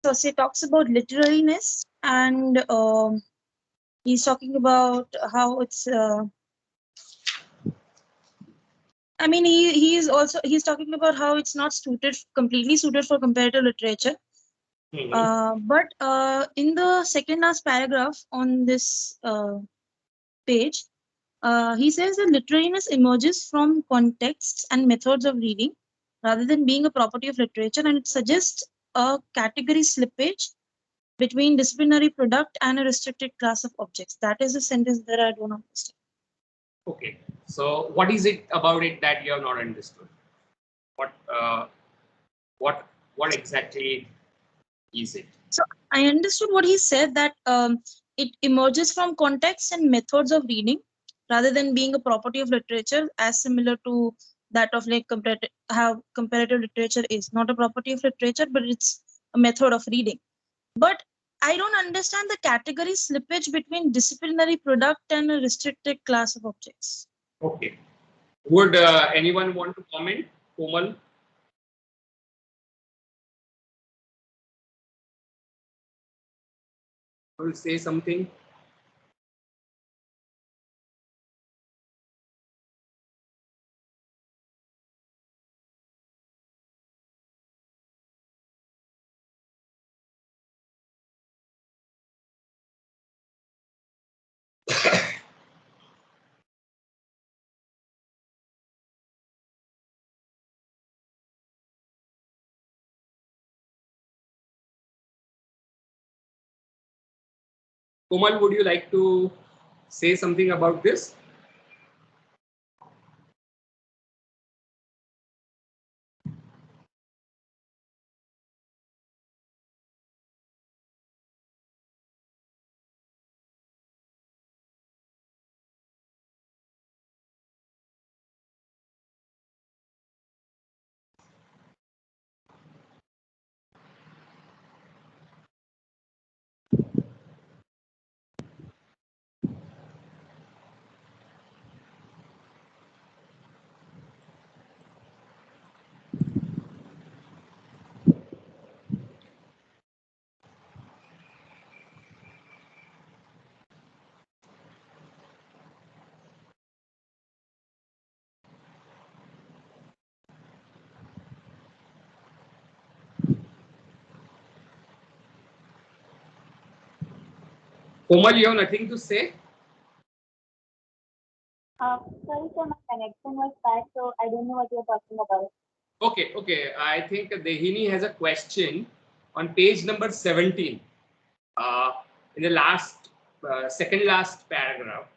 Saussy talks about literariness, and he's talking about how it's. I mean, he's talking about how it's not completely suited for comparative literature. But in the second last paragraph on this page, he says that literariness emerges from contexts and methods of reading rather than being a property of literature, and it suggests a category slippage between disciplinary product and a restricted class of objects. That is a sentence that I don't understand. Okay, so what is it about it that you have not understood? What exactly is it? So I understood what he said, that it emerges from context and methods of reading rather than being a property of literature, as similar to that of like how comparative literature is not a property of literature, but it's a method of reading. But I don't understand the category slippage between disciplinary product and a restricted class of objects. Okay. Would anyone want to comment? Komal? Will say something? Komal, would you like to say something about this? Komal, you have nothing to say? Sorry, sir, my connection was bad, so I don't know what you're talking about. Okay. I think Dehini has a question on page number 17. In the last, second last paragraph,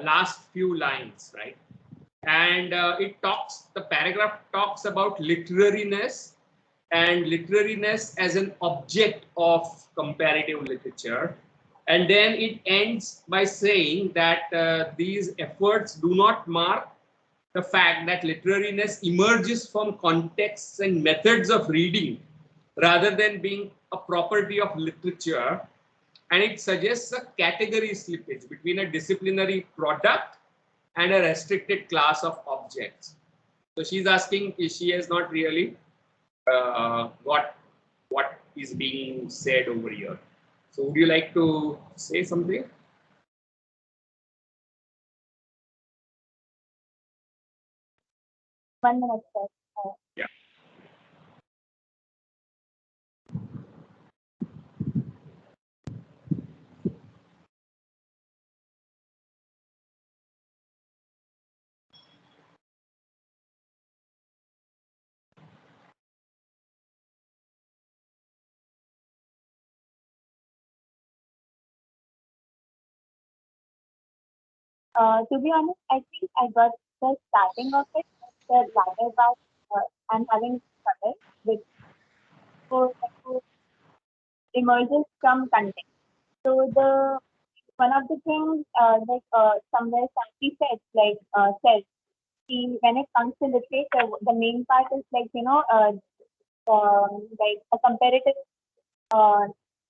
last few lines, right? And the paragraph talks about literariness and literariness as an object of comparative literature. And then it ends by saying that these efforts do not mark the fact that literariness emerges from contexts and methods of reading rather than being a property of literature. And it suggests a category slippage between a disciplinary product and a restricted class of objects. So she's asking if she has not really got what is being said over here. So would you like to say something? One minute, sir. Yeah. To be honest, I think I got the starting of it, the latter part. I'm having trouble with so emerges from context. So the one of the things somewhere Saussy said says when it comes to literature, the main part is like a comparative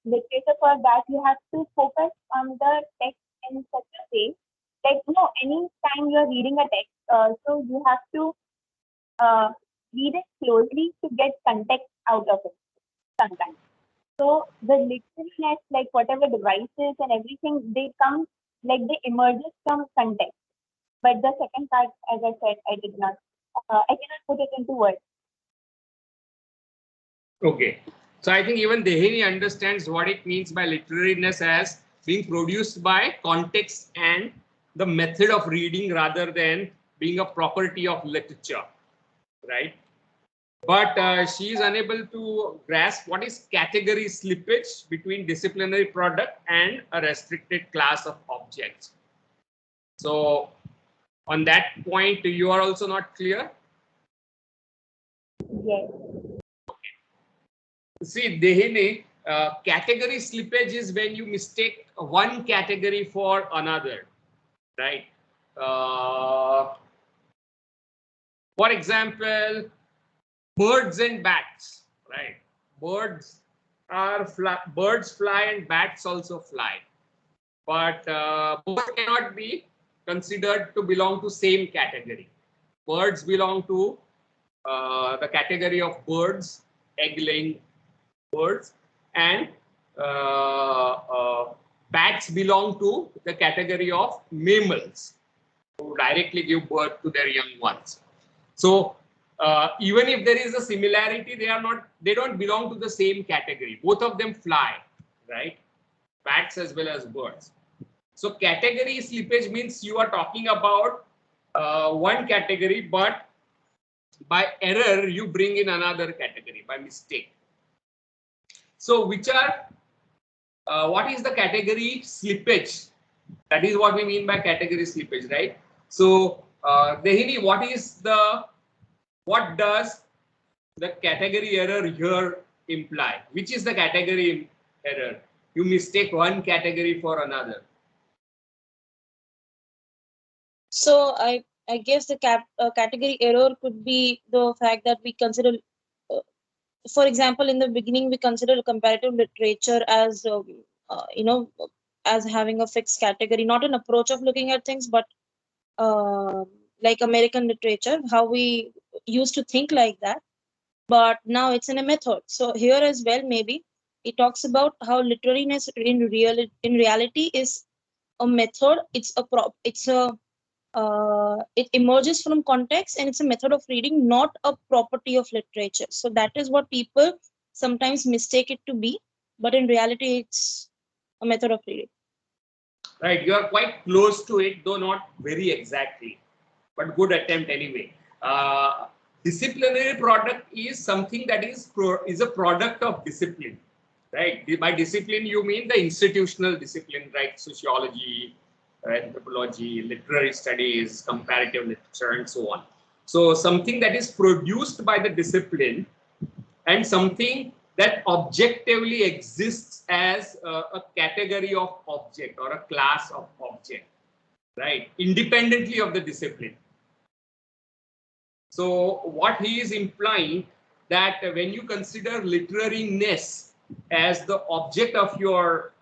literature. For that, you have to focus on the text in such a way, like any time you're reading a text, so you have to read it closely to get context out of it sometimes. So the literalness, like whatever devices and everything, they come, like they emerges from context. But the second part, as I said, I cannot put it into words. Okay. So I think even Dehani understands what it means by literariness as being produced by context and the method of reading rather than being a property of literature, right? But she is unable to grasp what is category slippage between disciplinary product and a restricted class of objects. So on that point, you are also not clear? Yes. See, Dehini, category slippage is when you mistake one category for another, right? For example, birds and bats, right? Birds fly and bats also fly, but both cannot be considered to belong to same category. Birds belong to the category of birds, egg-laying birds, and bats belong to the category of mammals who directly give birth to their young ones. So even if there is a similarity, they don't belong to the same category. Both of them fly, right? Bats as well as birds. So category slippage means you are talking about one category, but by error you bring in another category by mistake. So what is the category slippage? That is what we mean by category slippage, right? So Dehini, what does the category error here imply? Which is the category error? You mistake one category for another. So I guess the category error could be the fact that we consider, for example, in the beginning we consider comparative literature as as having a fixed category, not an approach of looking at things, but like American literature, how we used to think like that. But now it's in a method. So here as well, maybe it talks about how literariness in reality is a method. It emerges from context, and it's a method of reading, not a property of literature. So that is what people sometimes mistake it to be, but in reality it's a method of reading. Right, you are quite close to it, though not very exactly, but good attempt anyway. Disciplinary product is something that is a product of discipline, right? By discipline you mean the institutional discipline, right? Sociology, anthropology, literary studies, comparative literature, and so on. So something that is produced by the discipline and something that objectively exists as a category of object or a class of object, right? Independently of the discipline. So what he is implying that when you consider literariness as the object of your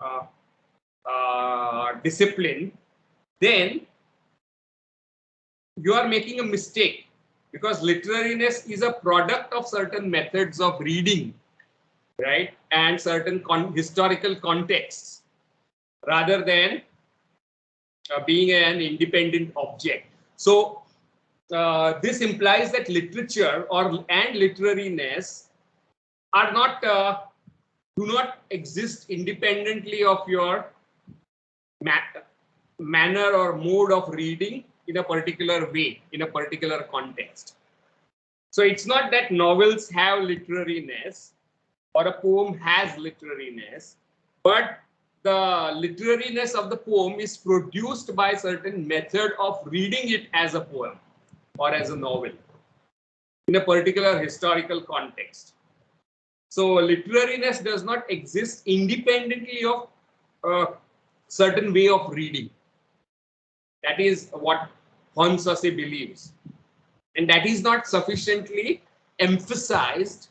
discipline, then you are making a mistake, because literariness is a product of certain methods of reading, right, and certain historical contexts, rather than being an independent object. So this implies that literature and literariness are do not exist independently of your manner or mode of reading in a particular way, in a particular context. So it's not that novels have literariness or a poem has literariness, but the literariness of the poem is produced by certain method of reading it as a poem or as a novel in a particular historical context. So literariness does not exist independently of a certain way of reading. That is what Haun Saussy believes. And that is not sufficiently emphasized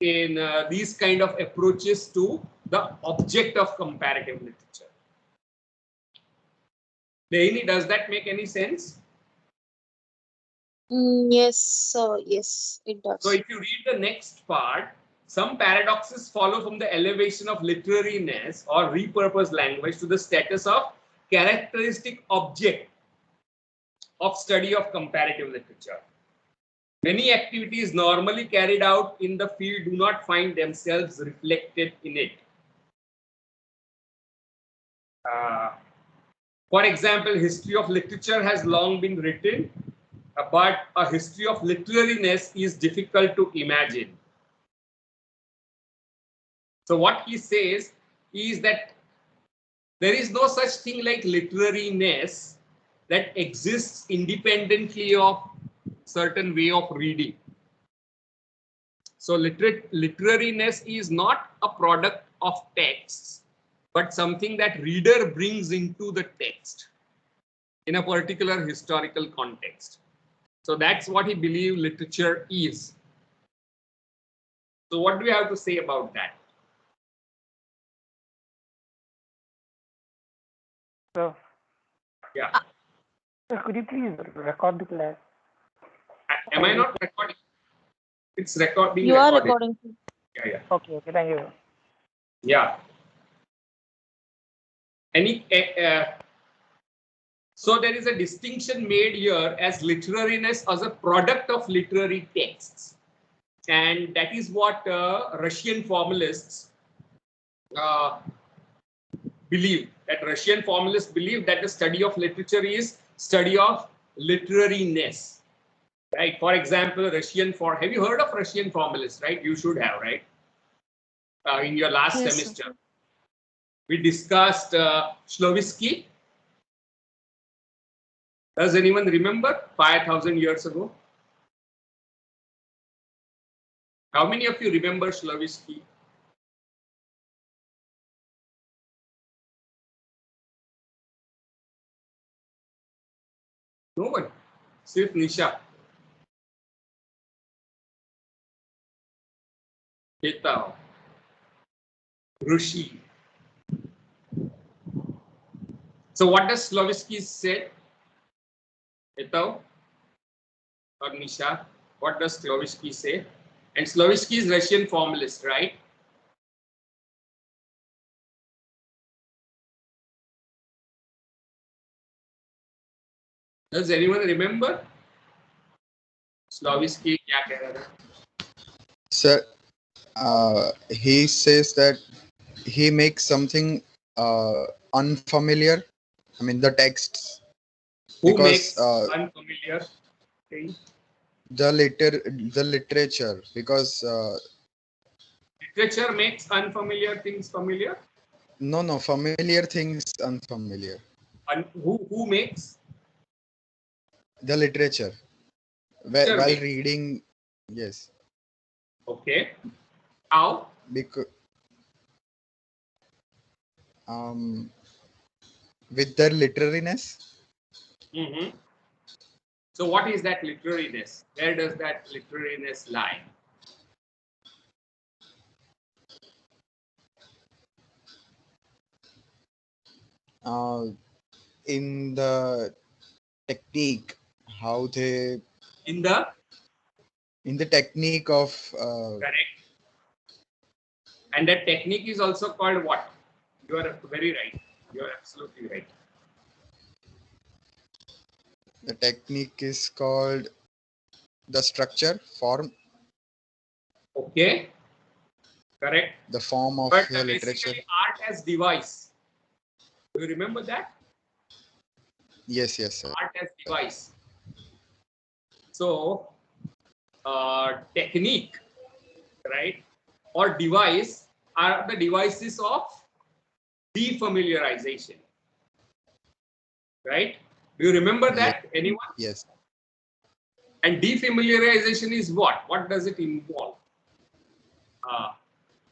in these kind of approaches to the object of comparative literature. Dehini, does that make any sense? Yes, yes, it does. So if you read the next part, Some paradoxes follow from the elevation of literariness or repurposed language to the status of characteristic object of study of comparative literature. Many activities normally carried out in the field do not find themselves reflected in it. For example, history of literature has long been written, but a history of literariness is difficult to imagine. So what he says is that there is no such thing like literariness that exists independently of certain way of reading. So literariness is not a product of texts, but something that reader brings into the text in a particular historical context. So that's what he believes literature is. So what do we have to say about that? So, Yeah. sir, could you please record the class? Am I not recording? It's recording. You are recording. Yeah. Okay, thank you. Yeah. So there is a distinction made here as literariness as a product of literary texts. And that is what Russian formalists believe. That Russian formalists believe that the study of literature is study of literariness. Right. For example, have you heard of Russian formalists, right? You should have, right? In your last semester. Sir. We discussed Slovisky. Does anyone remember 5,000 years ago? How many of you remember Slovisky? No one. Sirf Nisha. Ketao. Rushi. So what does Slovisky say? Ketao or Nisha? What does Slovisky say? And Slovisky is Russian formalist, right? Does anyone remember? Slovisky kya keh raha tha? Sir, he says that he makes something unfamiliar. I mean the texts. Who makes unfamiliar thing? The literature, because literature makes unfamiliar things familiar. No, familiar things unfamiliar. And who makes? The literature. While reading, yes. Okay. How? Because with their literariness. Mm-hmm. So what is that literariness? Where does that literariness lie? In the technique, how they in the technique of correct. And that technique is also called what? You are very right. You are absolutely right. The technique is called the structure, form. Okay. Correct. The form of but the literature. Basically art as device. Do you remember that? Yes, sir. Art as device. So technique, right, or device are the devices of defamiliarization. Right? Do you remember that? Anyone? Yes. And defamiliarization is what? What does it involve?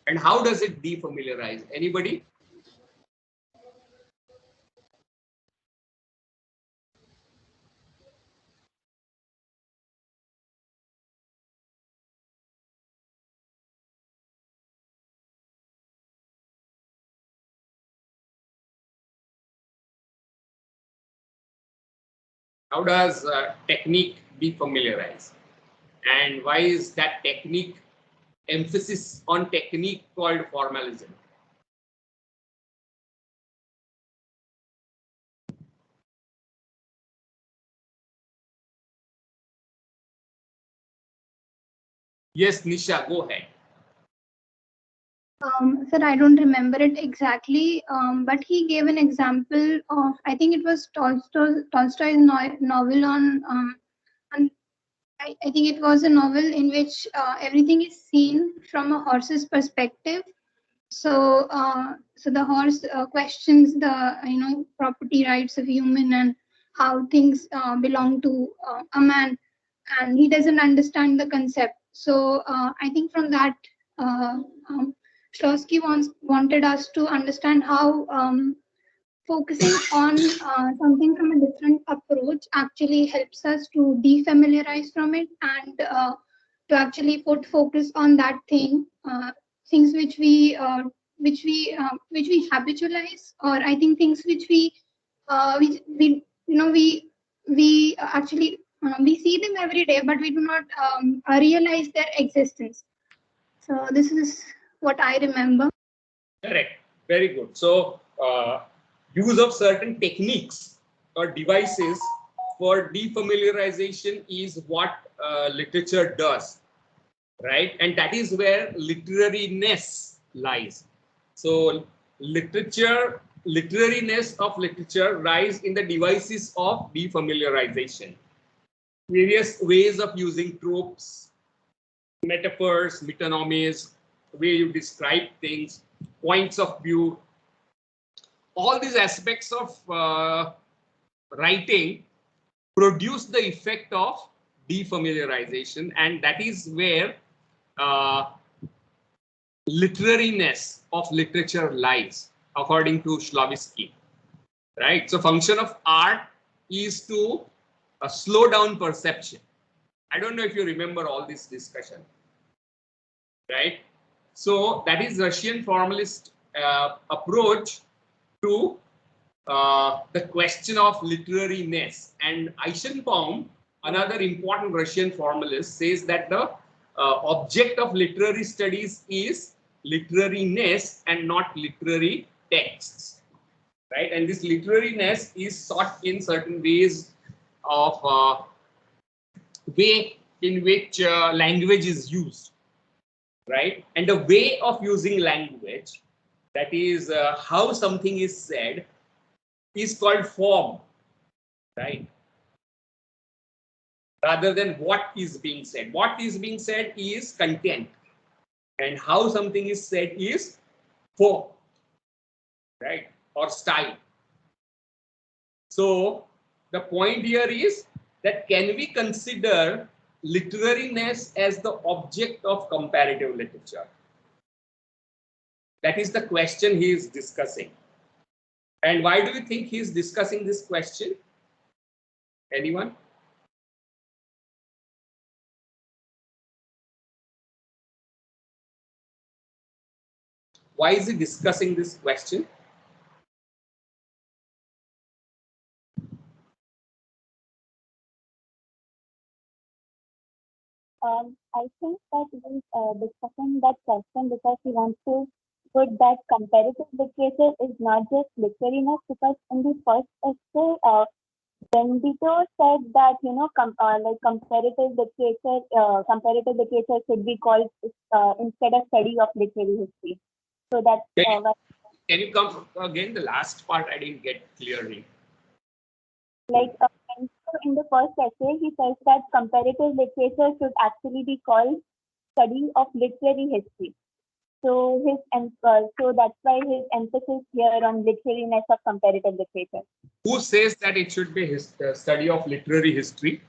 And how does it defamiliarize? Anybody? How does technique defamiliarize? And why is that technique emphasis on technique called formalism? Yes, Nisha, go ahead. Sir, I don't remember it exactly, but he gave an example of, I think it was Tolstoy's novel on I think it was a novel in which everything is seen from a horse's perspective. So, so the horse questions the property rights of human and how things belong to a man, and he doesn't understand the concept. So, I think from that, uh, um, Saussy wanted us to understand how focusing on something from a different approach actually helps us to defamiliarize from it and to actually put focus on that thing, things which we habitualize, or I think things which we actually we see them every day, but we do not realize their existence. So this is what I remember. Correct. Very good. So, use of certain techniques or devices for defamiliarization is what literature does, right? And that is where literariness lies. So, literariness of literature lies in the devices of defamiliarization. Various ways of using tropes, metaphors, metonymies, way you describe things, points of view, all these aspects of writing produce the effect of defamiliarization, and that is where uh, literariness of literature lies, according to Slavisky. Right. So, function of art is to slow down perception. I don't know if you remember all this discussion. Right. So that is Russian formalist approach to the question of literariness. And Eichenbaum, another important Russian formalist, says that the object of literary studies is literariness and not literary texts. Right. And this literariness is sought in certain ways of way in which language is used. Right, and the way of using language, that is how something is said, is called form, right, rather than what is being said. What is being said is content, and how something is said is form, right, or style. So the point here is that can we consider literariness as the object of comparative literature? That is the question he is discussing. And why do you think he is discussing this question? Anyone? Why is he discussing this question? I think that he's discussing that question because he wants to put that comparative literature is not just literariness, because in the first essay, Bendito said that like comparative literature should be called instead of study of literary history. So that's can you come again? The last part I didn't get clearly. Like in the first essay, he says that comparative literature should actually be called study of literary history. So so that's why his emphasis here on literariness of comparative literature. Who says that it should be study of literary history?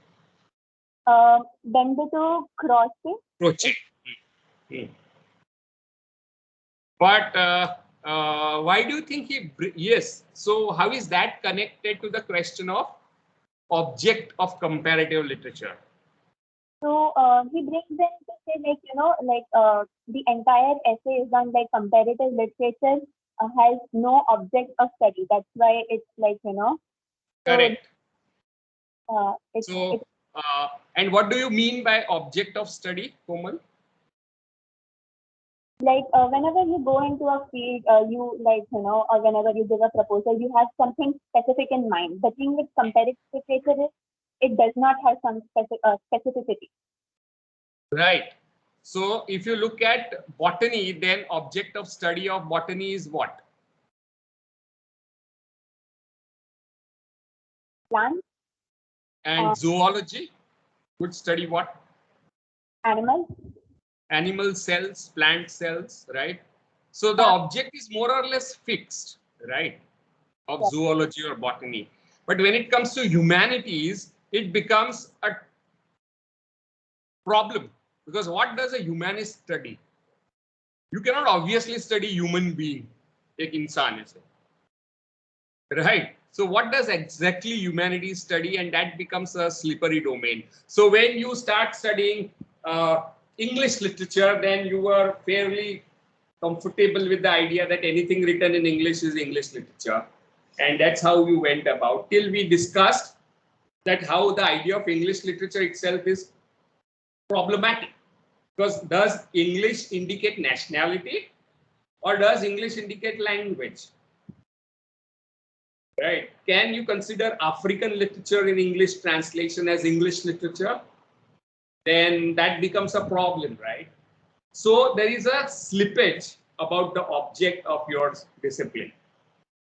Benedetto Croce. Croce. But why do you think he? Yes. So how is that connected to the question of object of comparative literature? So he brings in to say the entire essay is on like comparative literature has no object of study. That's why it's Correct. So, and what do you mean by object of study, Komal? like whenever you go into a field, you like, or whenever you give a proposal, you have something specific in mind. The thing with comparative literature is it does not have some specificity. Right. So if you look at botany, then object of study of botany is what? Plants, And zoology would study what? animals. Animal cells, plant cells, right? So the object is more or less fixed, right? Of Yes. zoology or botany. But when it comes to humanities, it becomes a problem, because what does a humanist study? You cannot obviously study human being, like insan is, right? So what does exactly humanities study? And that becomes a slippery domain. So when you start studying English literature, then you are fairly comfortable with the idea that anything written in English is English literature. And that's how we went about till we discussed that how the idea of English literature itself is problematic. Because does English indicate nationality or does English indicate language? Right? Can you consider African literature in English translation as English literature? Then that becomes a problem, right? So there is a slippage about the object of your discipline,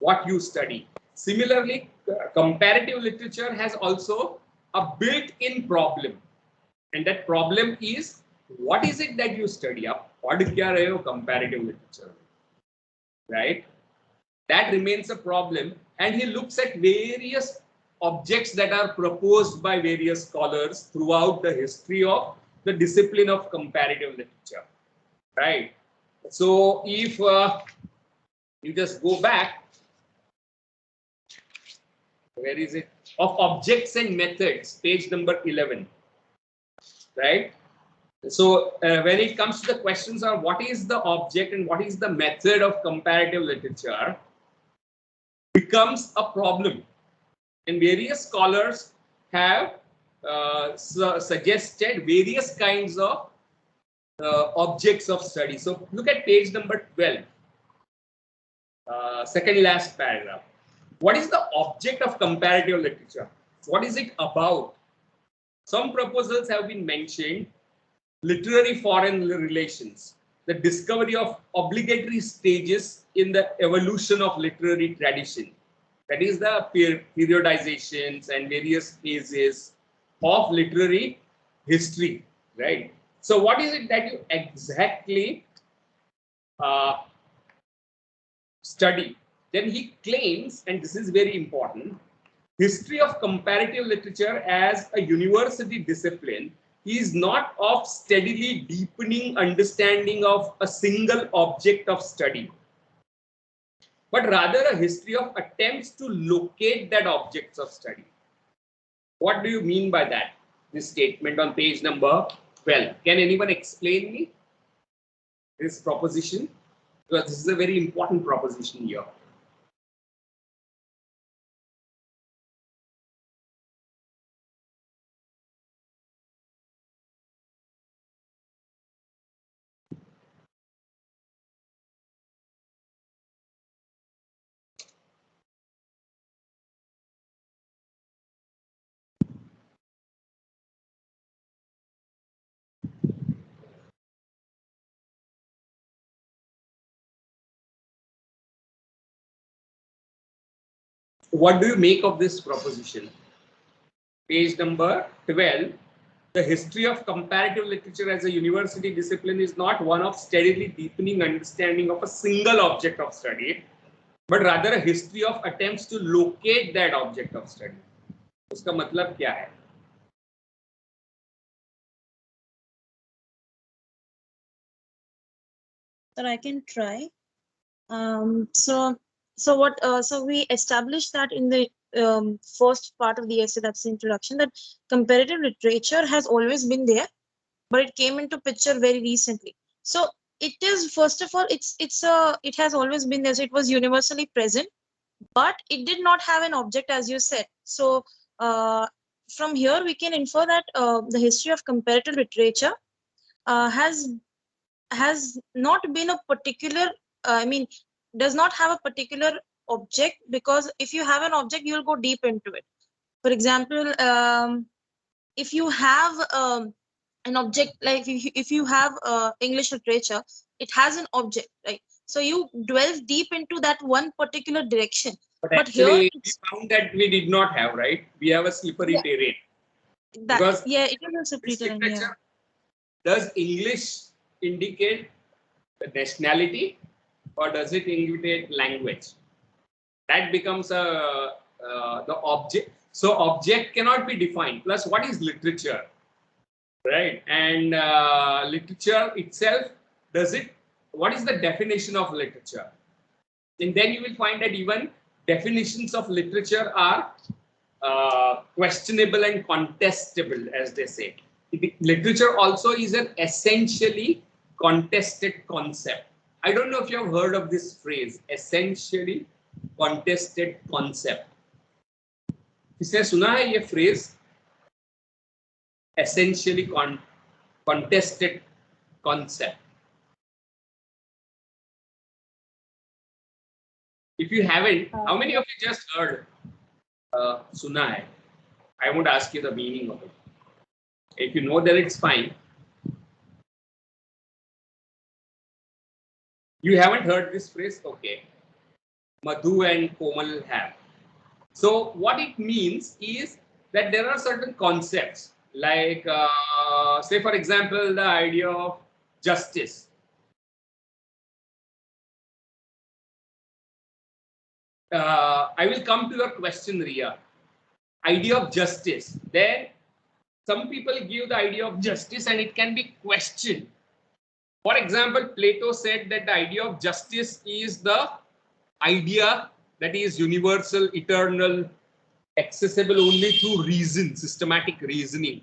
what you study. Similarly, comparative literature has also a built-in problem. And that problem is, what is it that you study? What is comparative literature? Right? That remains a problem. And he looks at various objects that are proposed by various scholars throughout the history of the discipline of comparative literature. Right? So if you just go back, where is it? Of objects and methods, page number 11. Right? So when it comes to the questions of what is the object and what is the method of comparative literature, becomes a problem. And various scholars have suggested various kinds of objects of study. So look at page number 12, second last paragraph. What is the object of comparative literature? What is it about? Some proposals have been mentioned. Literary foreign relations, the discovery of obligatory stages in the evolution of literary tradition. That is the periodizations and various phases of literary history, right? So what is it that you exactly study? Then he claims, and this is very important, history of comparative literature as a university discipline is not of steadily deepening understanding of a single object of study, but rather a history of attempts to locate that objects of study. What do you mean by that? This statement on page number 12. Can anyone explain me this proposition? Because this is a very important proposition here. What do you make of this proposition? Page number 12. The history of comparative literature as a university discipline is not one of steadily deepening understanding of a single object of study, but rather a history of attempts to locate that object of study. उसका मतलब क्या है? That I can try. So we established that in the first part of the essay, that's the introduction, that comparative literature has always been there, but it came into picture very recently. So it is, first of all, it has always been there. So it was universally present, but it did not have an object, as you said. So from here we can infer that the history of comparative literature has has not been a particular, I mean, does not have a particular object, because if you have an object, you will go deep into it. For example, if you have an object, like if you have English literature, it has an object, right? So you delve deep into that one particular direction. But here actually, we it's found that we did not have, right? We have a slippery terrain. that, Because yeah, it is a this separate, yeah. literature, does English indicate the nationality or does it indicate language? That becomes the object. So object cannot be defined. Plus, what is literature, right? And literature itself, what is the definition of literature? And then you will find that even definitions of literature are questionable and contestable, as they say. Literature also is an essentially contested concept. I don't know if you have heard of this phrase, essentially contested concept. किसने सुना है ये phrase? Essentially contested concept. If you haven't, how many of you just heard suna hai? I won't ask you the meaning of it. If you know that, it's fine. You haven't heard this phrase? Okay. Madhu and Komal have. So what it means is that there are certain concepts, like say for example, the idea of justice. I will come to your question, Ria. Idea of justice. Then some people give the idea of justice and it can be questioned. For example, Plato said that the idea of justice is the idea that is universal, eternal, accessible only through reason, systematic reasoning,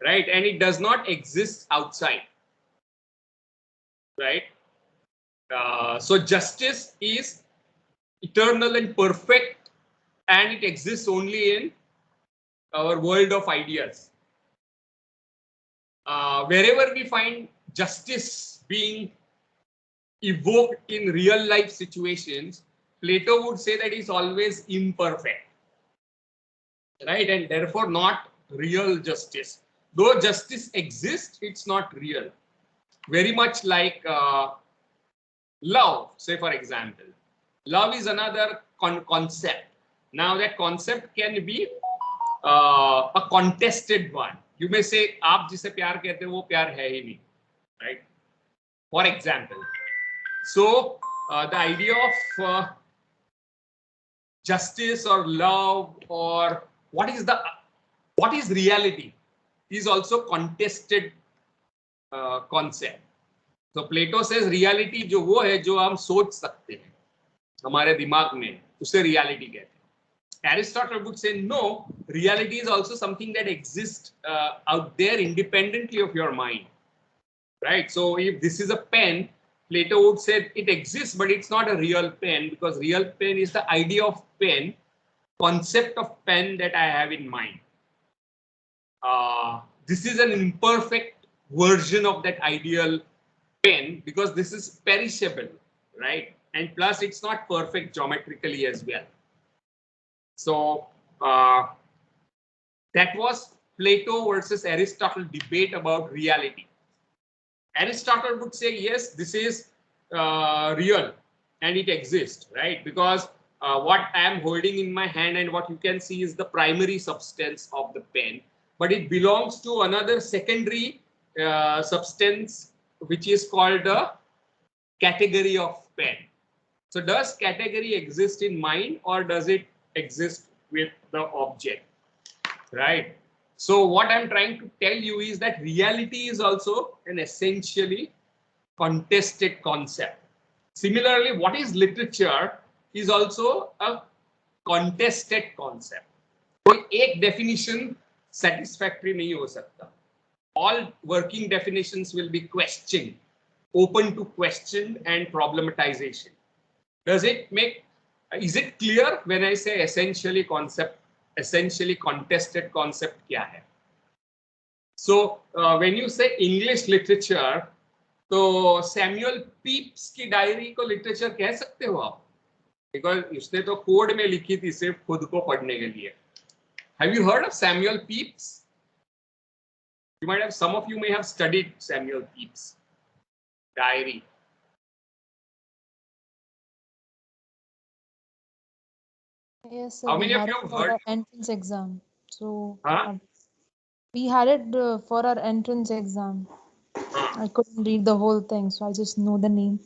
right? And it does not exist outside, right? So justice is eternal and perfect, and it exists only in our world of ideas. Wherever we find justice being evoked in real life situations, Plato would say that it's always imperfect, right? And therefore not real justice. Though justice exists, it's not real. Very much like love, say for example. Love is another concept. Now that concept can be a contested one. You may say, "आप जिसे प्यार कहते हो वो प्यार है ही नहीं," right? For example, so the idea of justice or love or what is reality is also contested concept. So Plato says reality जो वो है जो हम सोच सकते हैं हमारे दिमाग में, उसे reality कहते हैं. Aristotle would say no, reality is also something that exists out there independently of your mind, right? So if this is a pen, Plato would say it exists, but it's not a real pen, because real pen is the idea of pen, concept of pen that I have in mind. This is an imperfect version of that ideal pen because this is perishable, right? And plus it's not perfect geometrically as well. So that was Plato versus Aristotle debate about reality. Aristotle would say, yes, this is real and it exists, right? Because what I am holding in my hand and what you can see is the primary substance of the pen, but it belongs to another secondary substance, which is called the category of pen. So does category exist in mind or does it exist with the object, right? So what I'm trying to tell you is that reality is also an essentially contested concept. Similarly, what is literature is also a contested concept. कोई एक definition satisfactory नहीं हो सकता. All working definitions will be questioned, open to question and problematization. Does it make, is it clear when I say essentially concept, essentially contested concept क्या है? So when you say English literature, तो Samuel peeps की diary को literature कह सकते हो आप? Because उसने तो कोड में लिखी थी सिर्फ खुद को पढ़ने के लिए. Have you heard of Samuel Pepys? You might have, some of you may have studied Samuel Pepys' diary. Yes, sir. How We many of had you it have for heard? our entrance exam. So Huh? we had it for our entrance exam. I couldn't read the whole thing, so I just know the name.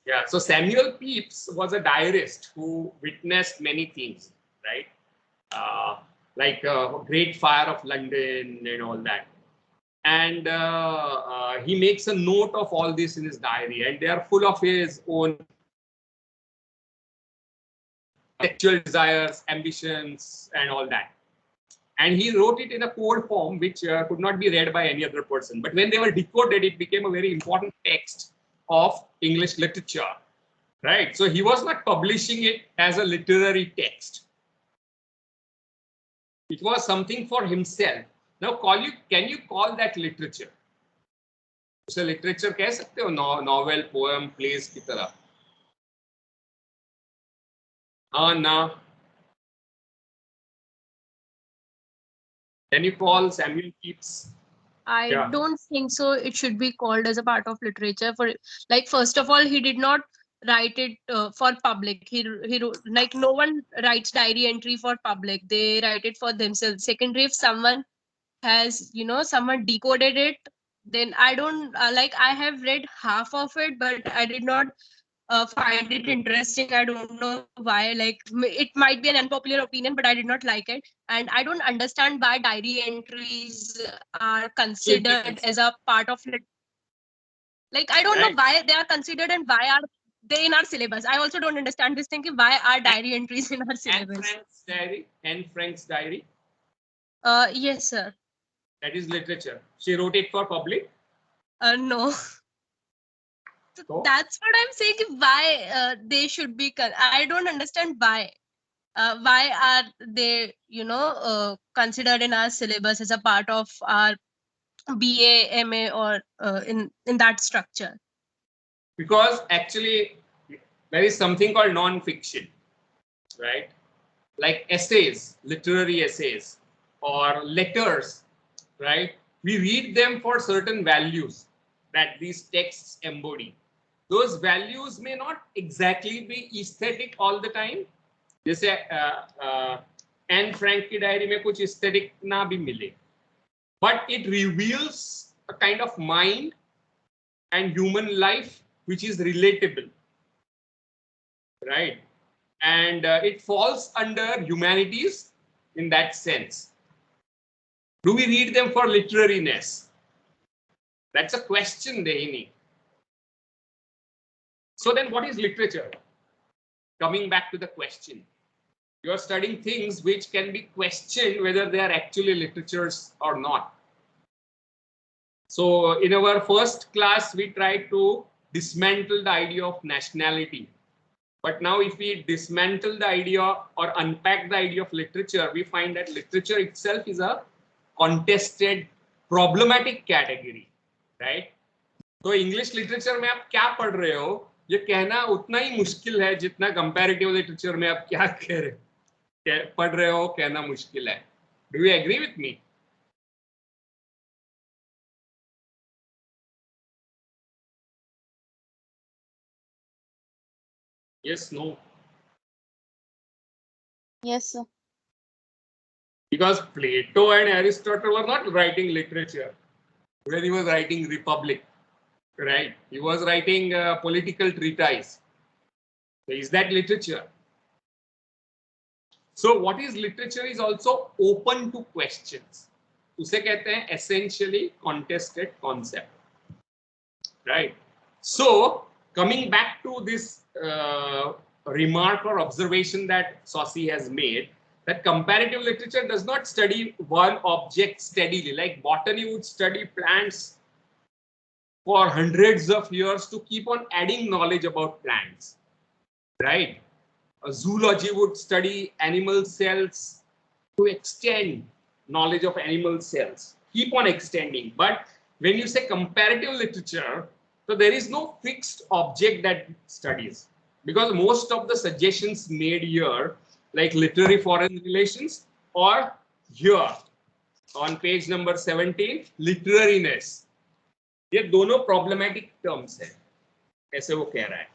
Yeah, so Samuel Pepys was a diarist who witnessed many things, right? Like Great Fire of London and all that. And he makes a note of all this in his diary, and they are full of his own sexual desires, ambitions, and all that. And he wrote it in a code form which could not be read by any other person. But when they were decoded, it became a very important text of English literature, right? So he was not publishing it as a literary text. It was something for himself. Now, can you call that literature? उसे literature कह सकते हो? Novel, poem, plays की तरह? हाँ ना? Can you call Samuel Pepys? I Yeah. don't think so. It should be called as a part of literature. For like, first of all, he did not write it for public. He wrote, like, no one writes diary entry for public. They write it for themselves. Secondary, if someone has, someone decoded it, then I don't like. I have read half of it, but I did not find it interesting. I don't know why. Like, it might be an unpopular opinion, but I did not like it, and I don't understand why diary entries are considered as a part of it. Like, I don't know why they are considered and why are they in our syllabus. I also don't understand this thing. Why are diary entries in our syllabus? Anne Frank's diary. Yes, sir. That is literature. She wrote it for public. No. So that's what I'm saying. Why they should be? I don't understand why. Why are they, considered in our syllabus as a part of our BA, MA, or in that structure? Because actually, there is something called non-fiction, right? Like essays, literary essays, or letters, right? We read them for certain values that these texts embody. Those values may not exactly be aesthetic all the time. जैसे Anne Frank की diary में कुछ aesthetic ना भी मिले, but it reveals a kind of mind and human life which is relatable, right? And it falls under humanities in that sense. Do we read them for literariness? That's a question, Dehini. So then what is literature? Coming back to the question. You are studying things which can be questioned whether they are actually literatures or not. So in our first class, we tried to dismantle the idea of nationality. But now if we dismantle the idea or unpack the idea of literature, we find that literature itself is a contested, problematic category, right? तो English literature में आप क्या पढ़ रहे हो ये कहना उतना ही मुश्किल है जितना कंपैरेटिव लिटरेचर में आप क्या कह रहे पढ़ रहे हो कहना मुश्किल है. Do you agree with me? Yes, no. Yes, sir. Because Plato and Aristotle were not writing literature when he was writing Republic, right? He was writing a political treatise. So is that literature? So what is literature is also open to questions. उसे कहते हैं essentially contested concept, right? So coming back to this remark or observation that Saussy has made, that comparative literature does not study one object steadily, like botany would study plants for hundreds of years to keep on adding knowledge about plants, right? Zoology would study animal cells to extend knowledge of animal cells, keep on extending. But when you say comparative literature, So there is no fixed object that studies, because most of the suggestions made here, like literary foreign relations, or here on page number 17, literariness, ये दोनों problematic terms है, ऐसे वो कह रहा है.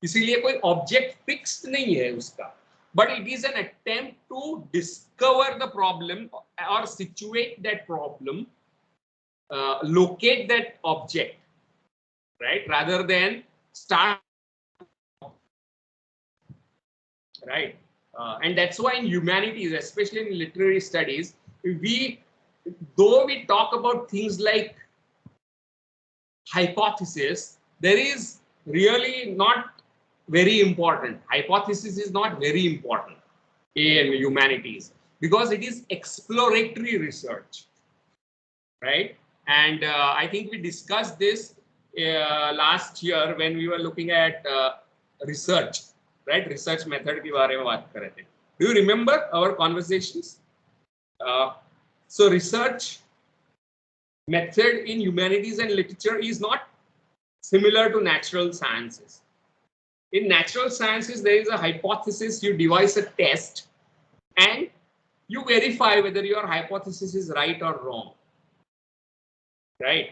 इसीलिए कोई object fixed नहीं है उसका, but it is an attempt to discover the problem or situate that problem, locate that object, right, rather than start, right. And that's why in humanities, especially in literary studies, though we talk about things like hypothesis, there is really not very important. Hypothesis is not very important in humanities because it is exploratory research, right? And I think we discussed this last year when we were looking at research, right? Research method के बारे में बात कर रहे थे. Do you remember our conversations? So research method in humanities and literature is not similar to natural sciences. In natural sciences, there is a hypothesis, you devise a test, and you verify whether your hypothesis is right or wrong, right?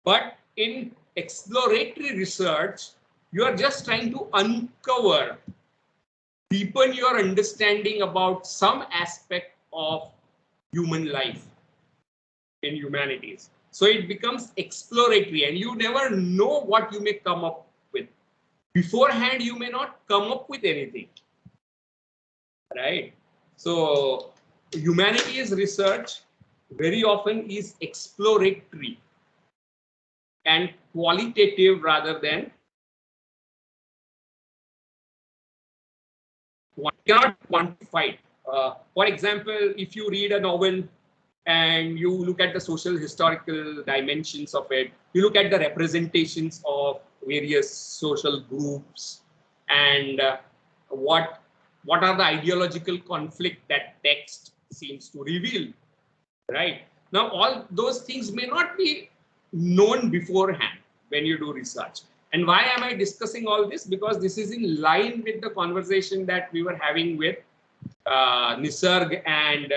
But in exploratory research, you are just trying to uncover, deepen your understanding about some aspect of human life in humanities. So it becomes exploratory and you never know what you may come up with. Beforehand, you may not come up with anything, right? So humanities research very often is exploratory and qualitative rather than cannot quantify. For example, if you read a novel and you look at the social historical dimensions of it, you look at the representations of various social groups and what are the ideological conflict that text seems to reveal, right? Now, all those things may not be known beforehand when you do research. And why am I discussing all this? Because this is in line with the conversation that we were having with Nisarg and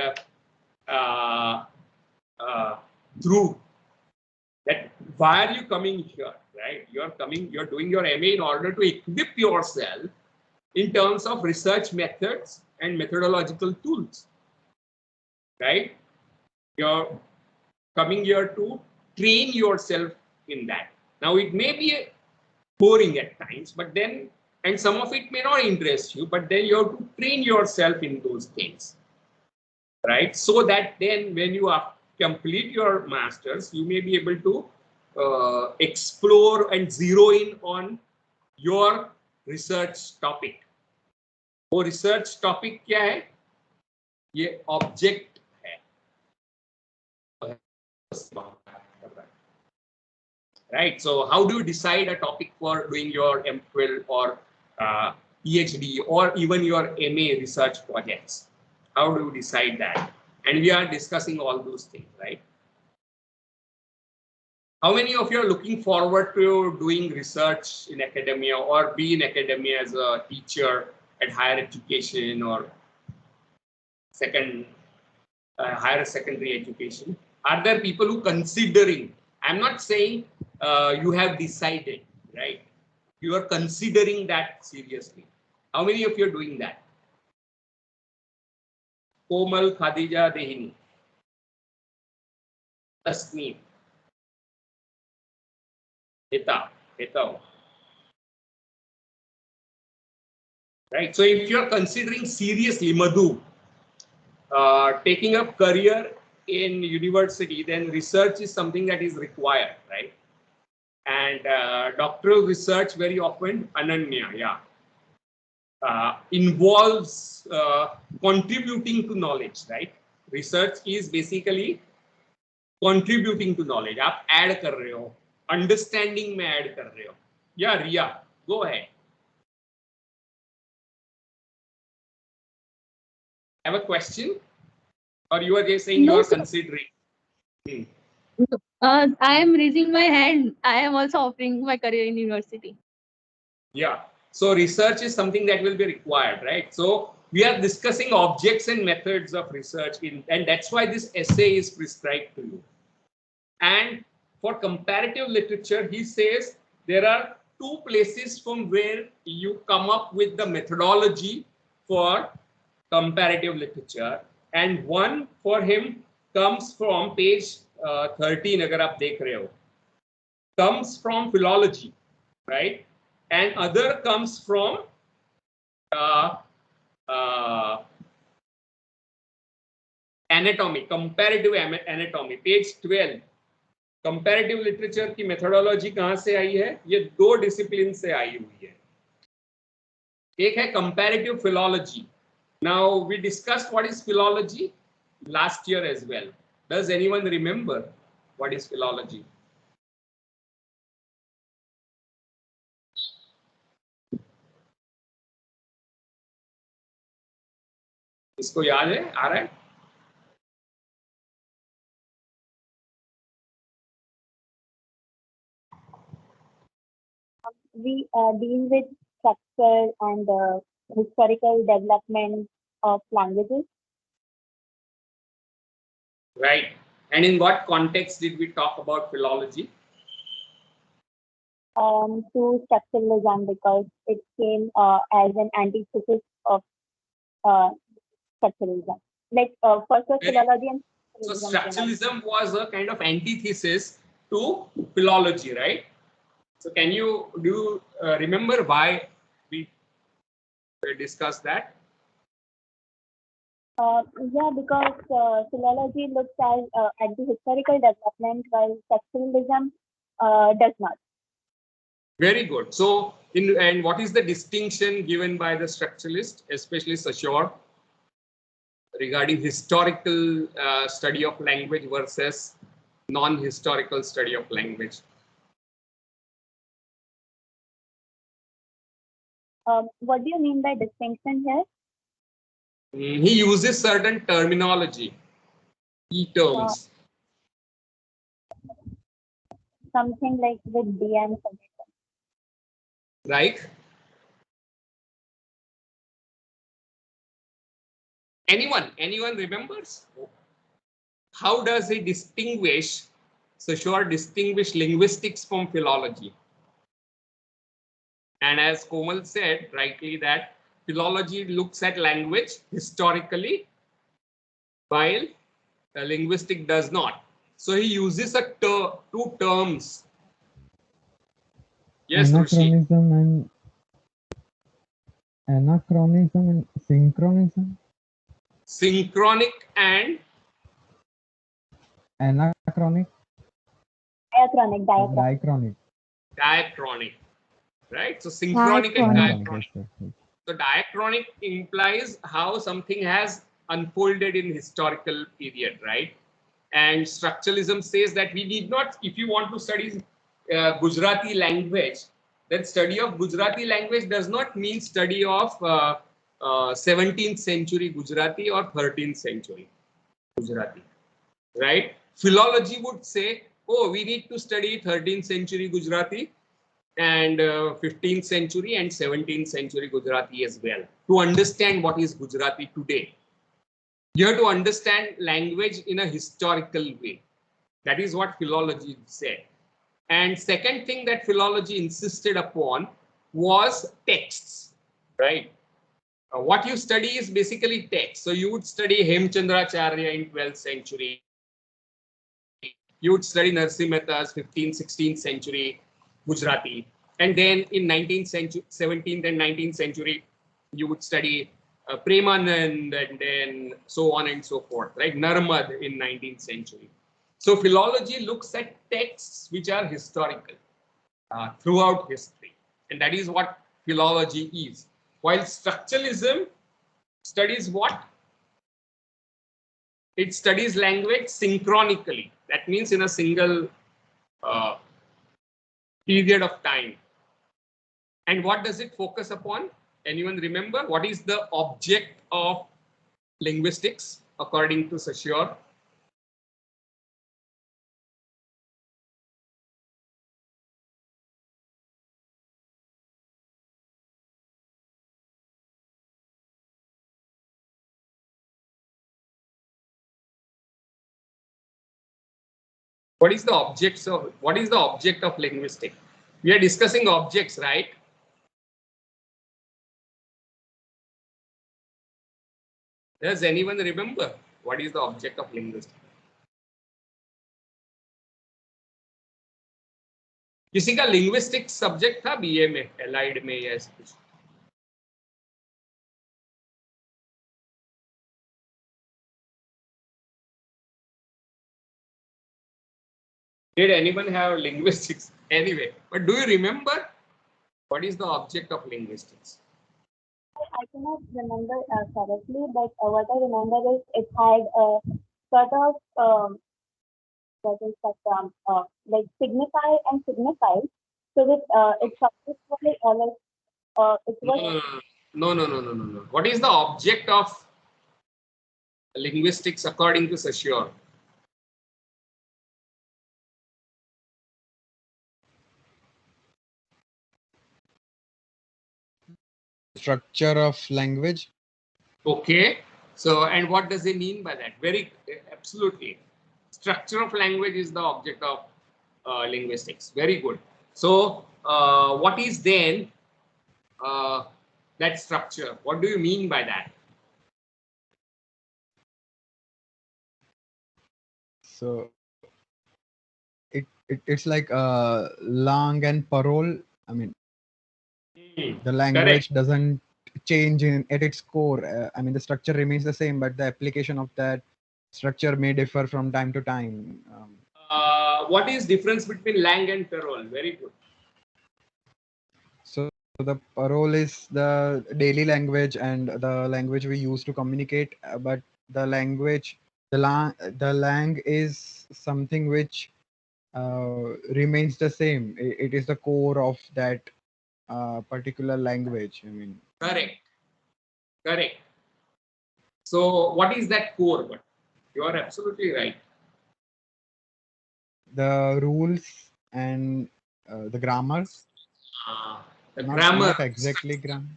Dhruv. That why are you coming here, right? You're doing your MA in order to equip yourself in terms of research methods and methodological tools, right? You're coming here to train yourself in that. Now, it may be boring at times, but then, and some of it may not interest you, but then you have to train yourself in those things, right? So that then when you complete your masters, you may be able to explore and zero in on your research topic. वो research topic क्या है? ये object है. Right. So how do you decide a topic for doing your M12 or PhD or even your MA research projects? How do you decide that? And we are discussing all those things, right? How many of you are looking forward to doing research in academia or be in academia as a teacher at higher education or higher secondary education? Are there people who considering? I'm not saying you have decided, right? You are considering that seriously. How many of you are doing that? Komal, Khadija, Dehini, Tasneem, Hita. Right. So if you are considering seriously, Madhu, taking up career in university, then research is something that is required, right? And doctoral research very often, Ananya, yeah, involves contributing to knowledge, right? Research is basically contributing to knowledge. आप add कर रहे हो, understanding में add कर रहे हो. Yeah, Ria, go ahead. Have a question? Or you are just saying you are considering? I am raising my hand. I am also offering my career in university. Yeah. So research is something that will be required, right? So we are discussing objects and methods of research and that's why this essay is prescribed to you. And for comparative literature, he says there are two places from where you come up with the methodology for comparative literature, and one for him comes from page 13 अगर आप देख रहे हो, comes from philology, right? And other comes from uh, uh, anatomy, comparative anatomy, page 12. Comparative literature की methodology कहां से आई है? ये दो डिसिप्लिन से आई हुई है. एक है comparative philology. Now we discussed what is philology last year as well. Does anyone remember what is philology? इसको याद है? आ रहा है? We deal with structure and historical development of languages. Right. And in what context did we talk about philology? To structuralism, because it came as an antithesis of structuralism. Like first was philology and so structuralism was a kind of antithesis to philology, right? So can you remember why we discussed that? Yeah, because philology looks at the historical development, while structuralism does not. Very good. So, and what is the distinction given by the structuralist, especially Saussy, regarding historical study of language versus non-historical study of language? What do you mean by distinction here? He uses certain terminology, key terms. Something like with D and summation. Right? Anyone remembers? How does he distinguish, Saussy distinguish linguistics from philology? And as Komal said rightly, that philology looks at language historically, while linguistic does not. So he uses two terms. Yes, anachronism and synchronism. Synchronic and Anachronic. Diachronic. Right? So synchronic and diachronic. Yes. So diachronic implies how something has unfolded in historical period, right? And structuralism says that we need not, if you want to study Gujarati language, then study of Gujarati language does not mean study of 17th century Gujarati or 13th century Gujarati, right? Philology would say, oh, we need to study 13th century Gujarati and 15th century and 17th century Gujarati as well to understand what is Gujarati today. You have to understand language in a historical way. That is what philology said. And second thing that philology insisted upon was texts, right? What you study is basically text. So you would study Hemchandracharya in 12th century. You would study Narsimha Mehta's 15th, 16th century Gujarati. And then in 19th century, 17th and 19th century, you would study Premanand and then so on and so forth, right? Narmad in 19th century. So philology looks at texts which are historical throughout history. And that is what philology is. While structuralism studies what? It studies language synchronically. That means in a single period of time. And what does it focus upon? Anyone remember? What is the object of linguistics according to Saussy? What is the object of linguistics? We are discussing objects, right? Does anyone remember what is the object of linguistics? किसी का linguistics subject था BA में, allied में या ऐसा कुछ? Did anyone have linguistics? Anyway, but do you remember what is the object of linguistics? I cannot remember correctly, but what I remember is it had a sort of like signify and signifies. So that it's successfully it was. No. What is the object of linguistics according to Saussy? Structure of language. Okay. So, and what does he mean by that? Very absolutely. Structure of language is the object of linguistics. Very good. So, what is then that structure? What do you mean by that? So it's like lang and parole. I mean, the language doesn't change at its core. I mean, the structure remains the same, but the application of that structure may differ from time to time. What is difference between lang and parole? Very good. So the parole is the daily language and the language we use to communicate, but the language, the lang is something which remains the same. It is the core of that particular language. I mean, Correct. So, what is that core? But you are absolutely right. The rules and the grammar. Grammar. Not exactly grammar.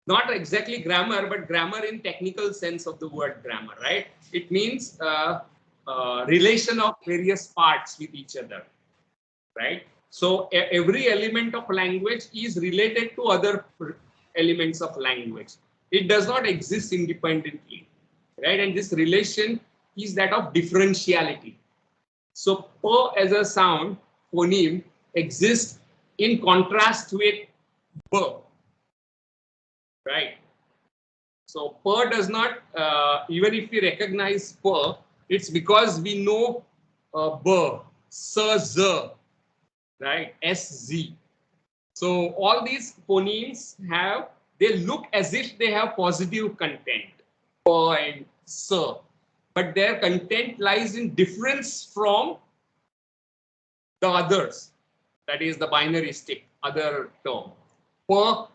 Not exactly grammar, but grammar in technical sense of the word grammar, right? It means relation of various parts with each other, right? So every element of language is related to other elements of language. It does not exist independently, right? And this relation is that of differentiality. So per as a sound, phoneme exists in contrast with b, right? So per does not, even if we recognize per, it's because we know b, s, z, right, s, z. So all these phonemes have, they look as if they have positive content, per and s, but their content lies in difference from the others, that is the binary stick, other term. Per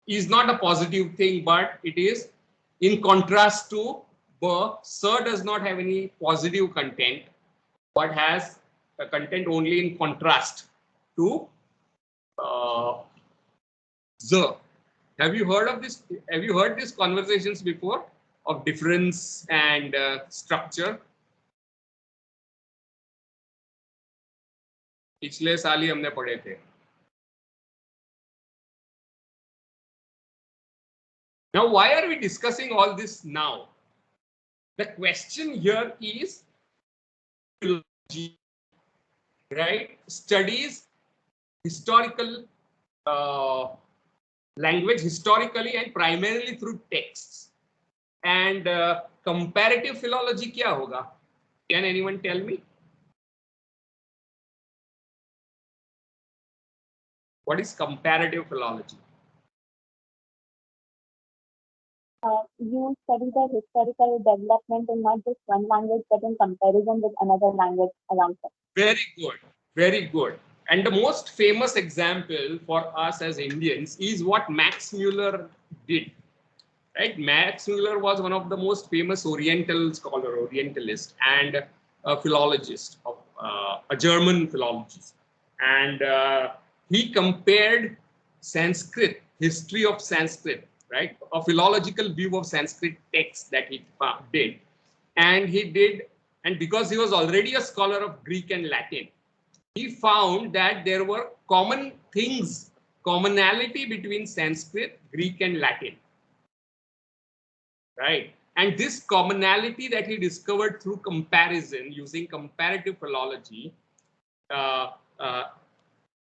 is not a positive thing, but it is in contrast to b. Sir does not have any positive content, but has a content only in contrast to z. Have you heard of this? Have you heard these conversations before of difference and structure? पिछले साल ही हमने पढ़े थे. Now, why are we discussing all this now? The question here is philology, right? Studies historical language historically and primarily through texts. And comparative philology क्या होगा? Can anyone tell me? What is comparative philology? You study the historical development in not just one language, but in comparison with another language around it. Very good. Very good. And the most famous example for us as Indians is what Max Muller did. Right? Max Muller was one of the most famous Oriental scholar, Orientalist, and a philologist, of, a German philologist. And he compared Sanskrit, history of Sanskrit, right? A philological view of Sanskrit texts that he did. And he did And because he was already a scholar of Greek and Latin, he found that there were common things, commonality between Sanskrit, Greek, and Latin. Right? And this commonality that he discovered through comparison using comparative philology,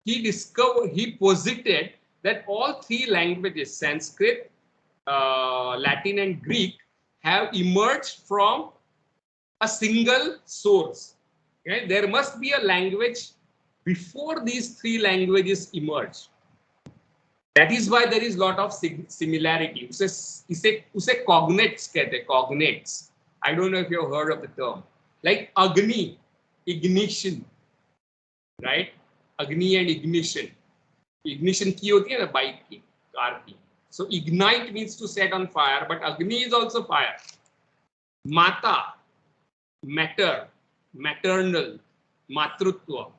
he posited that all three languages, Sanskrit, Latin, and Greek, have emerged from a single source. Okay? There must be a language before these three languages emerge. That is why there is a lot of similarity. उसे cognates कहते, cognates. I don't know if you have heard of the term. Like Agni, ignition, right? Agni and ignition. Ignition की होती है ना bike की, car की. So ignite means to set on fire, but Agni is also fire. Mata, matter, maternal, matrutva.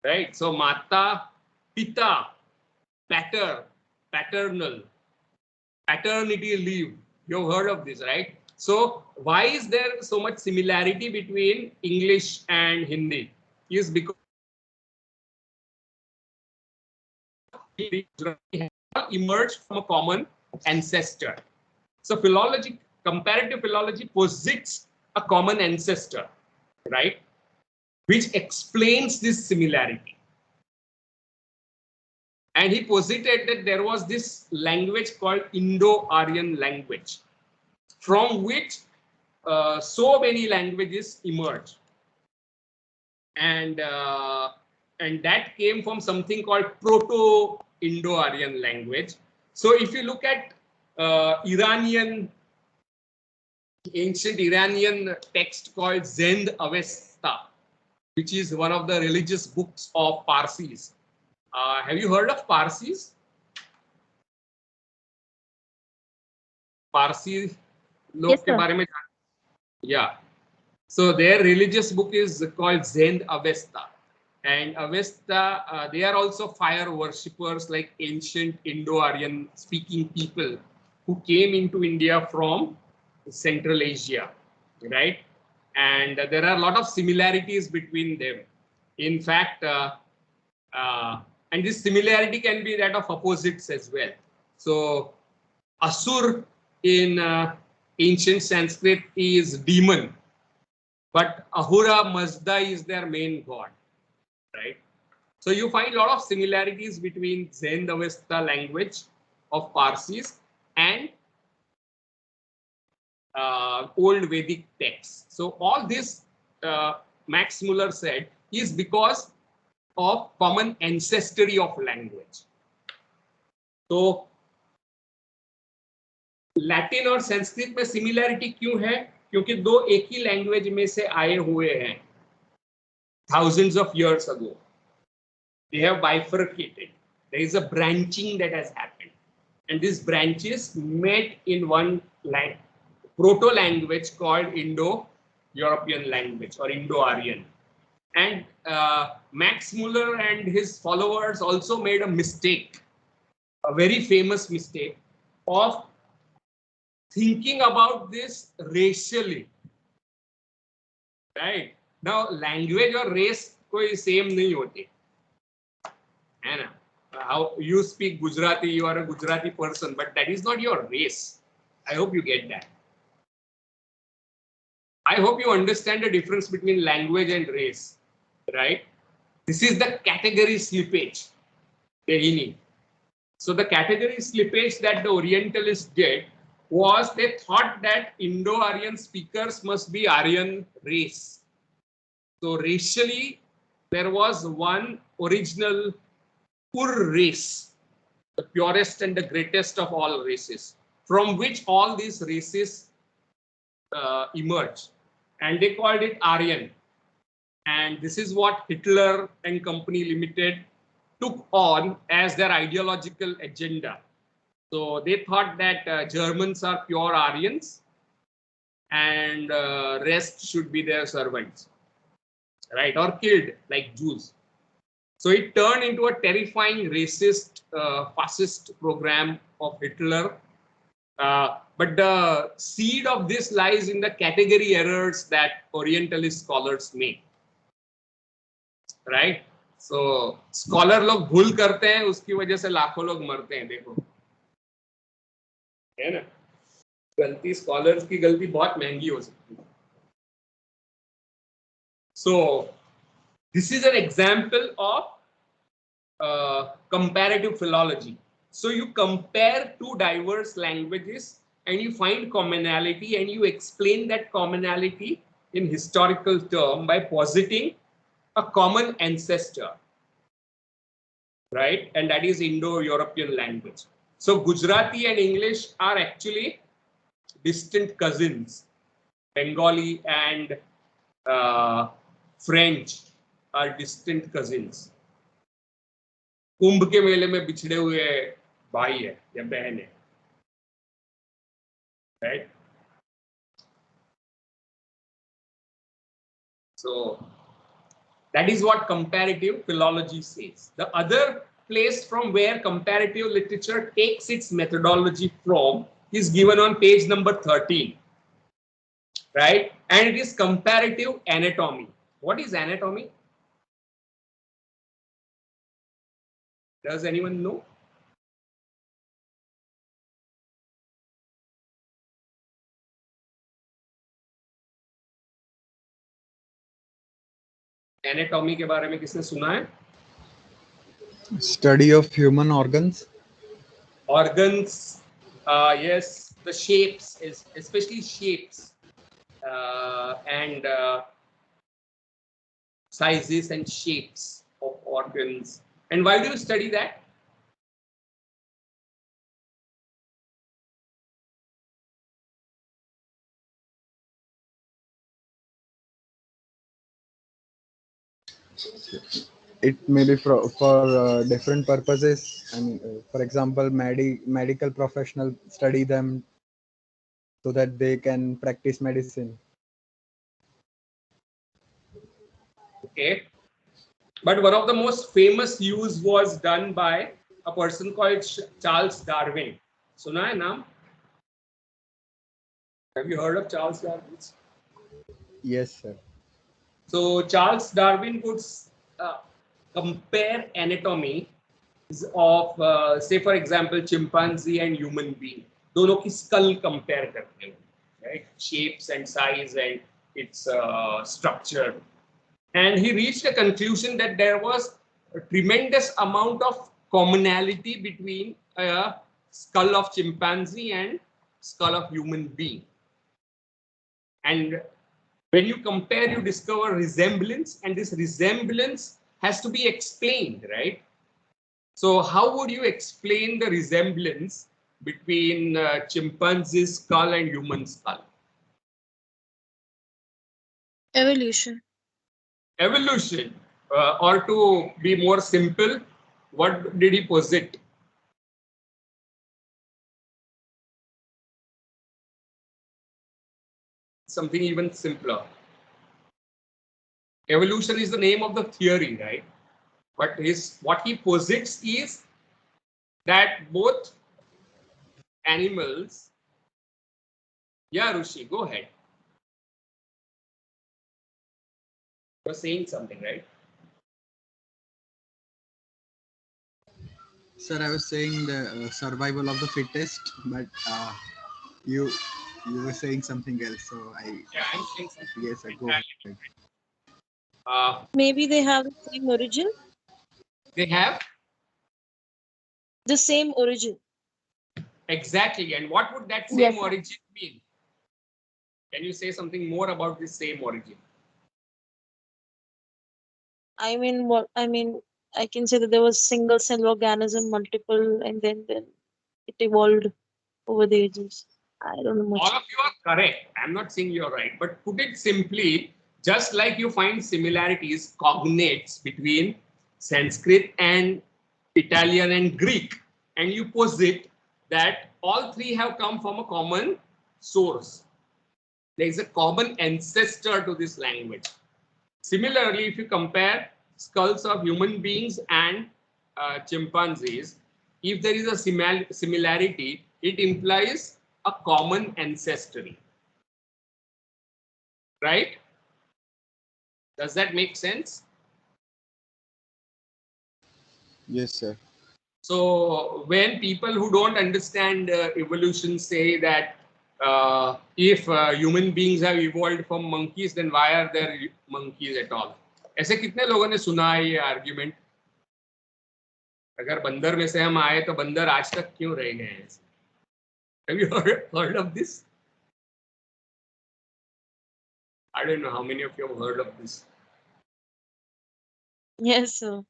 Right? So Mata, Pita, pater, paternal, paternity leave. You've heard of this, right? So why is there so much similarity between English and Hindi? Is because they emerged from a common ancestor. So philology, comparative philology posits a common ancestor, right? Which explains this similarity. And he posited that there was this language called Indo-Aryan language, from which so many languages emerged. And that came from something called Proto-Indo-Aryan language. So if you look at ancient Iranian text called Zend Avesta, which is one of the religious books of Parsis. Have you heard of Parsis? Parsi log ke bare mein. Yeah. So their religious book is called Zend Avesta. And Avesta, they are also fire worshippers like ancient Indo-Aryan speaking people who came into India from Central Asia, right? And there are a lot of similarities between them. In fact, and this similarity can be that of opposites as well. So Asur in ancient Sanskrit is demon, but Ahura Mazda is their main god, right? So you find a lot of similarities between Zend Avesta language of Parsis and old Vedic texts. So all this, Max Muller said, is because of common ancestry of language. तो Latin और संस्कृत में similarity क्यों है? क्योंकि दो एक ही language में से आए हुए हैं thousands of years ago. They have bifurcated. There is a branching that has happened, and these branches met in one proto-language called Indo-European language or Indo-Aryan. And Max Muller and his followers also made a mistake, a very famous mistake of thinking about this racially. Right? Now, language or race कोई same नहीं होते, है ना? How you speak Gujarati, you are a Gujarati person, but that is not your race. I hope you get that. I hope you understand the difference between language and race, right? This is the category slippage, Tehini. So the category slippage that the Orientalists did was they thought that Indo-Aryan speakers must be Aryan race. So racially, there was one original Ur race, the purest and the greatest of all races, from which all these races emerged. And they called it Aryan. And this is what Hitler and Company Limited took on as their ideological agenda. So they thought that Germans are pure Aryans and rest should be their servants, right? Or killed like Jews. So it turned into a terrifying racist, fascist program of Hitler But the seed of this lies in the category errors that Orientalist scholars make. Right? So scholar लोग भूल करते हैं, उसकी वजह से लाखों लोग मरते हैं. देखो, है ना? गलती स्कॉलर्स की गलती बहुत महंगी हो सकती है. So this is an example of comparative philology. So you compare two diverse languages and you find commonality and you explain that commonality in historical term by positing a common ancestor, right? And that is Indo-European language. So Gujarati and English are actually distant cousins. Bengali and French are distant cousins. कुंभ के मेले में बिछड़े हुए भाई है या बहन है, right? So that is what comparative philology says. The other place from where comparative literature takes its methodology from is given on page number 13, right? And it is comparative anatomy. What is anatomy? Does anyone know? Anatomy के बारे में किसने सुना है? Study of human organs. Organs, yes, the shapes, especially shapes and sizes and shapes of organs. And why do you study that? It may be for different purposes. And for example, medical professionals study them so that they can practice medicine. Okay. But one of the most famous use was done by a person called Charles Darwin. Suna hai naam? Have you heard of Charles Darwin? Yes, sir. So Charles Darwin would compare anatomy of, say for example, chimpanzee and human being. दोनों की skull compare करते हैं, right? Shapes and size and its structure. And he reached a conclusion that there was a tremendous amount of commonality between a skull of chimpanzee and skull of human being. And when you compare, you discover resemblance, and this resemblance has to be explained, right? So how would you explain the resemblance between chimpanzee's skull and human skull? Evolution. Evolution. Or to be more simple, what did he posit? Something even simpler. Evolution is the name of the theory, right? But what he posits is that both animals. Yeah, Rushi, go ahead. You're saying something, right? Sir, I was saying the survival of the fittest, but you were saying something else. So Yeah, I'm saying something. Yes, sir, go ahead. Maybe they have the same origin. They have The same origin. exactly. And what would that same origin mean? Can you say something more about this same origin? I mean, what I mean, I can say that there was single cell organism, multiple, and then it evolved over the ages. I don't know much. All of you are correct. I'm not saying you're right, but put it simply, just like you find similarities, cognates between Sanskrit and Italian and Greek, and you posit that all three have come from a common source. There is a common ancestor to this language. Similarly, if you compare skulls of human beings and chimpanzees, if there is a similarity, it implies a common ancestry. Right? Does that make sense? Yes, sir. So when people who don't understand evolution say that if human beings have evolved from monkeys, then why are there monkeys at all? ऐसे कितने लोगों ने सुना है ये argument? अगर बंदर में से हम आए तो बंदर आज तक क्यों रह गए हैं? Have you heard of this? I don't know how many of you have heard of this. Yes, sir.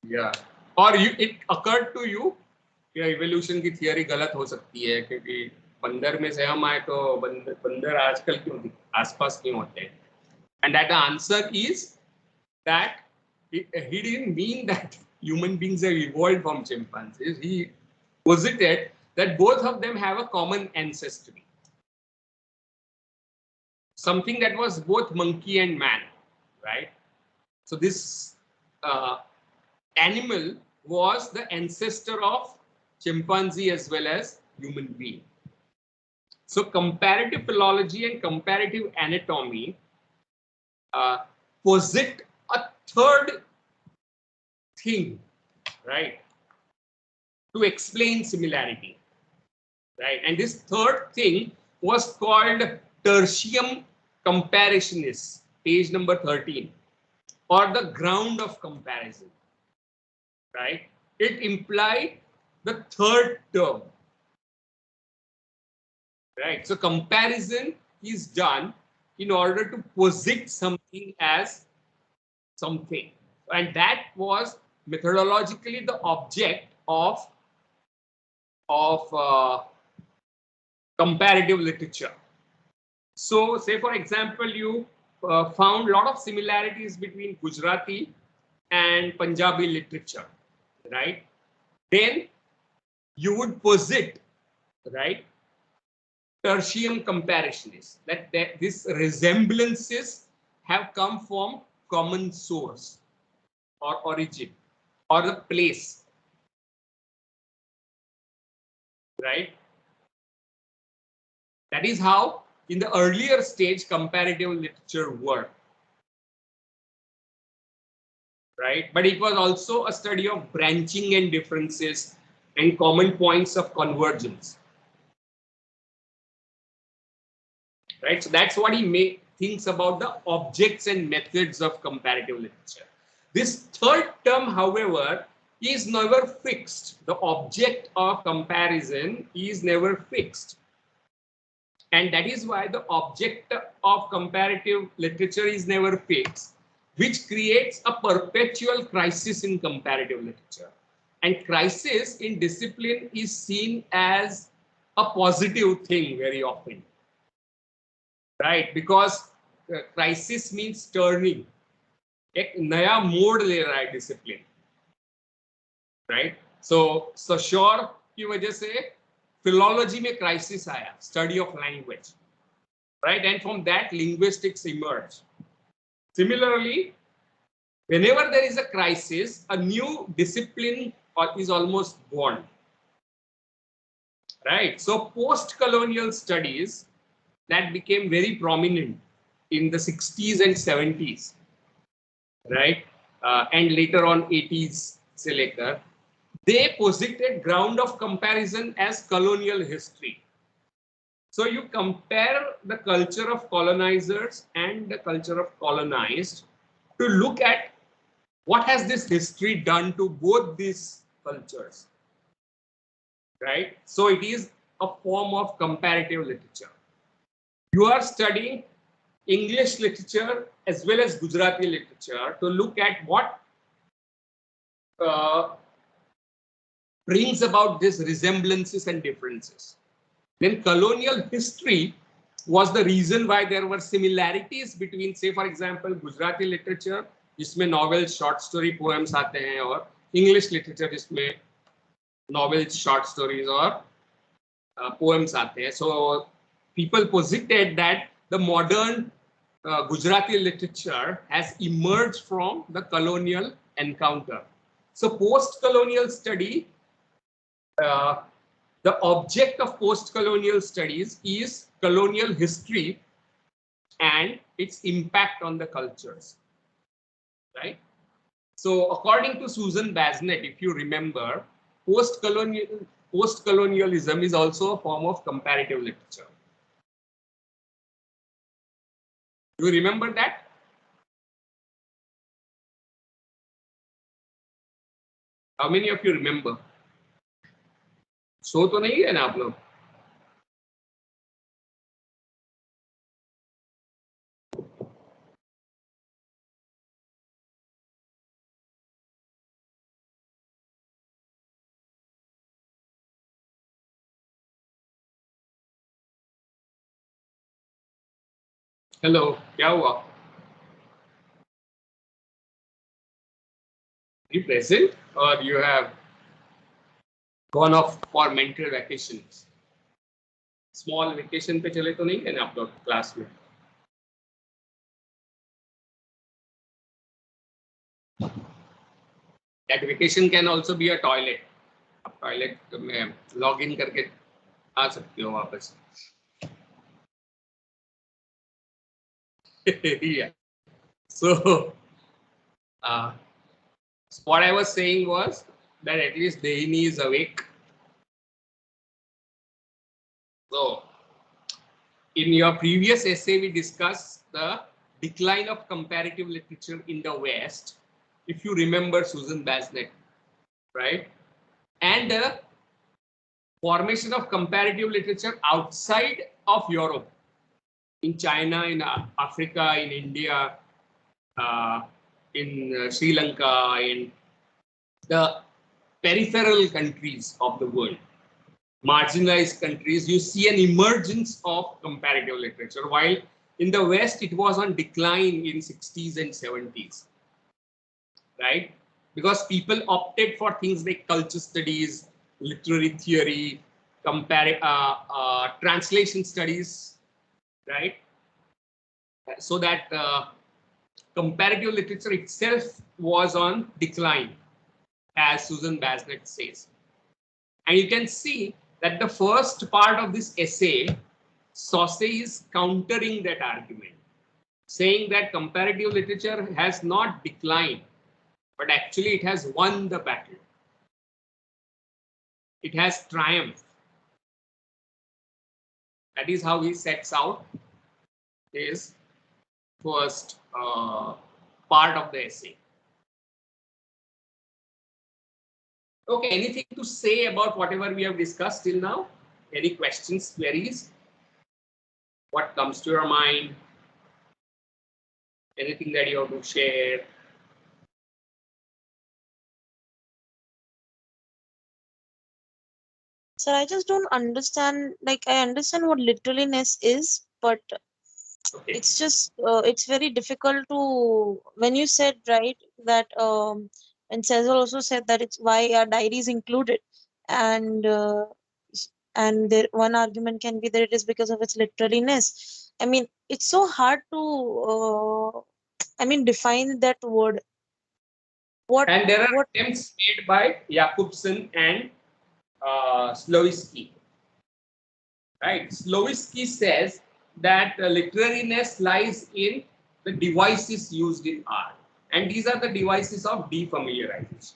Yeah. Or it occurred to you कि evolution की theory गलत हो सकती है क्योंकि बंदर में से हम आए तो बंदर आजकल क्यों आसपास क्यों होते हैं? And that the answer is that he didn't mean that human beings have evolved from chimpanzees. He posited that both of them have a common ancestry. Something that was both monkey and man, right? So this animal was the ancestor of chimpanzee as well as human being. So comparative philology and comparative anatomy posit a third thing, right, to explain similarity, right? And this third thing was called tertium comparationis, page number 13, or the ground of comparison, right? It implied the third term, right? So comparison is done in order to posit something as something, and that was methodologically the object of comparative literature. So say for example you found a lot of similarities between Gujarati and Punjabi literature, right? Then you would posit, right, tertium comparationists, that these resemblances have come from common source or origin or the place, right? That is how in the earlier stage comparative literature worked, right? But it was also a study of branching and differences and common points of convergence, right? So that's what he thinks about the objects and methods of comparative literature. This third term, however, is never fixed. The object of comparison is never fixed. And that is why the object of comparative literature is never fixed, which creates a perpetual crisis in comparative literature. And crisis in discipline is seen as a positive thing very often, right? Because crisis means turning. एक नया मोड़ ले रहा है discipline, right? So sure की वजह से philology में क्राइसिस आया, study of language, right? And from that linguistics emerge. Similarly, whenever there is a crisis, a new discipline is almost born, right? So post-colonial studies that became very prominent in the 60s and 70s, right? And later on 80s se lekar, they posited ground of comparison as colonial history. So you compare the culture of colonizers and the culture of colonized to look at what has this history done to both these cultures, right? So it is a form of comparative literature. You are studying English literature as well as Gujarati literature to look at what brings about these resemblances and differences. Then colonial history was the reason why there were similarities between, say for example, Gujarati literature, जिसमें novels, short story, poems आते हैं, और English literature जिसमें novels, short stories और poems आते हैं. So people posited that the modern Gujarati literature has emerged from the colonial encounter. So post-colonial study the object of post-colonial studies is colonial history and its impact on the cultures, right? So according to Susan Basnett, if you remember, post-colonialism is also a form of comparative literature. Do you remember that? How many of you remember? सो तो नहीं है ना आप लोग? Hello, क्या हुआ? You present or you have gone off for mental vacations? Small vacation पे चले तो नहीं है ना आप लोग क्लास में? That vacation can also be a toilet. आप टॉयलेट में लॉग इन करके आ सकते हो वापस. Yeah. So what I was saying was that at least Dehini is awake. So in your previous essay, we discussed the decline of comparative literature in the West, if you remember Susan Basnett, right? And the formation of comparative literature outside of Europe, in China, in Africa, in India, in Sri Lanka, in the peripheral countries of the world, marginalized countries, you see an emergence of comparative literature, while in the West it was on decline in 60s and 70s, right? Because people opted for things like culture studies, literary theory, translation studies, right? So that comparative literature itself was on decline, as Susan Basnett says. And you can see that the first part of this essay, Saussy is countering that argument, saying that comparative literature has not declined, but actually it has won the battle. It has triumphed. That is how he sets out his first part of the essay. Okay, anything to say about whatever we have discussed till now? Any questions, queries? What comes to your mind? Anything that you have to share? Sir, I just don't understand. Like, I understand what literalness is, but Okay. it's just it's very difficult to, when you said, right, that and Cesar also said that it's why our diary is included, and there one argument can be that it is because of its literalness. I mean, it's so hard to define that word. And there are attempts made by Jakobson and Saussy. Right? Saussy says that literariness lies in the devices used in art. And these are the devices of defamiliarization,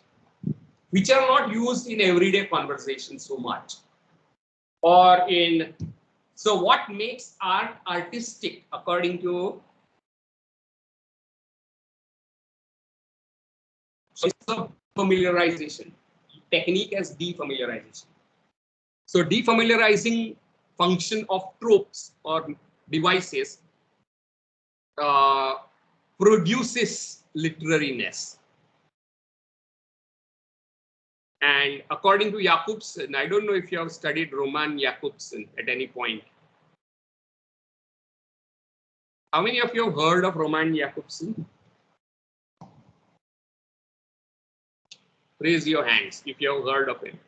which are not used in everyday conversation so much. Or in, so what makes art artistic according to familiarization, technique as defamiliarization. So defamiliarizing function of tropes or devices produces literariness. And according to Jakobson, I don't know if you have studied Roman Jakobson at any point. How many of you have heard of Roman Jakobson? Raise your hands if you have heard of him.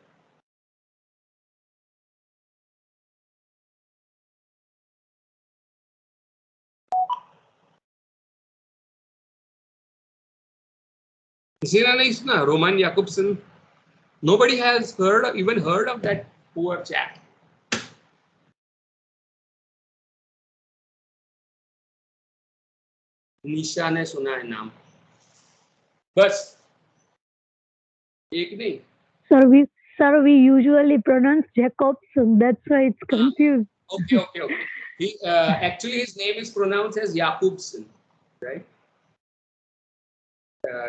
Roman Jakobson. Nobody has even heard of that poor chap. निशा ने सुना है नाम, बस एक नहीं. Sir, we usually pronounce Jacobson. That's why it's confused. Okay. He actually his name is pronounced as Jakobson, right?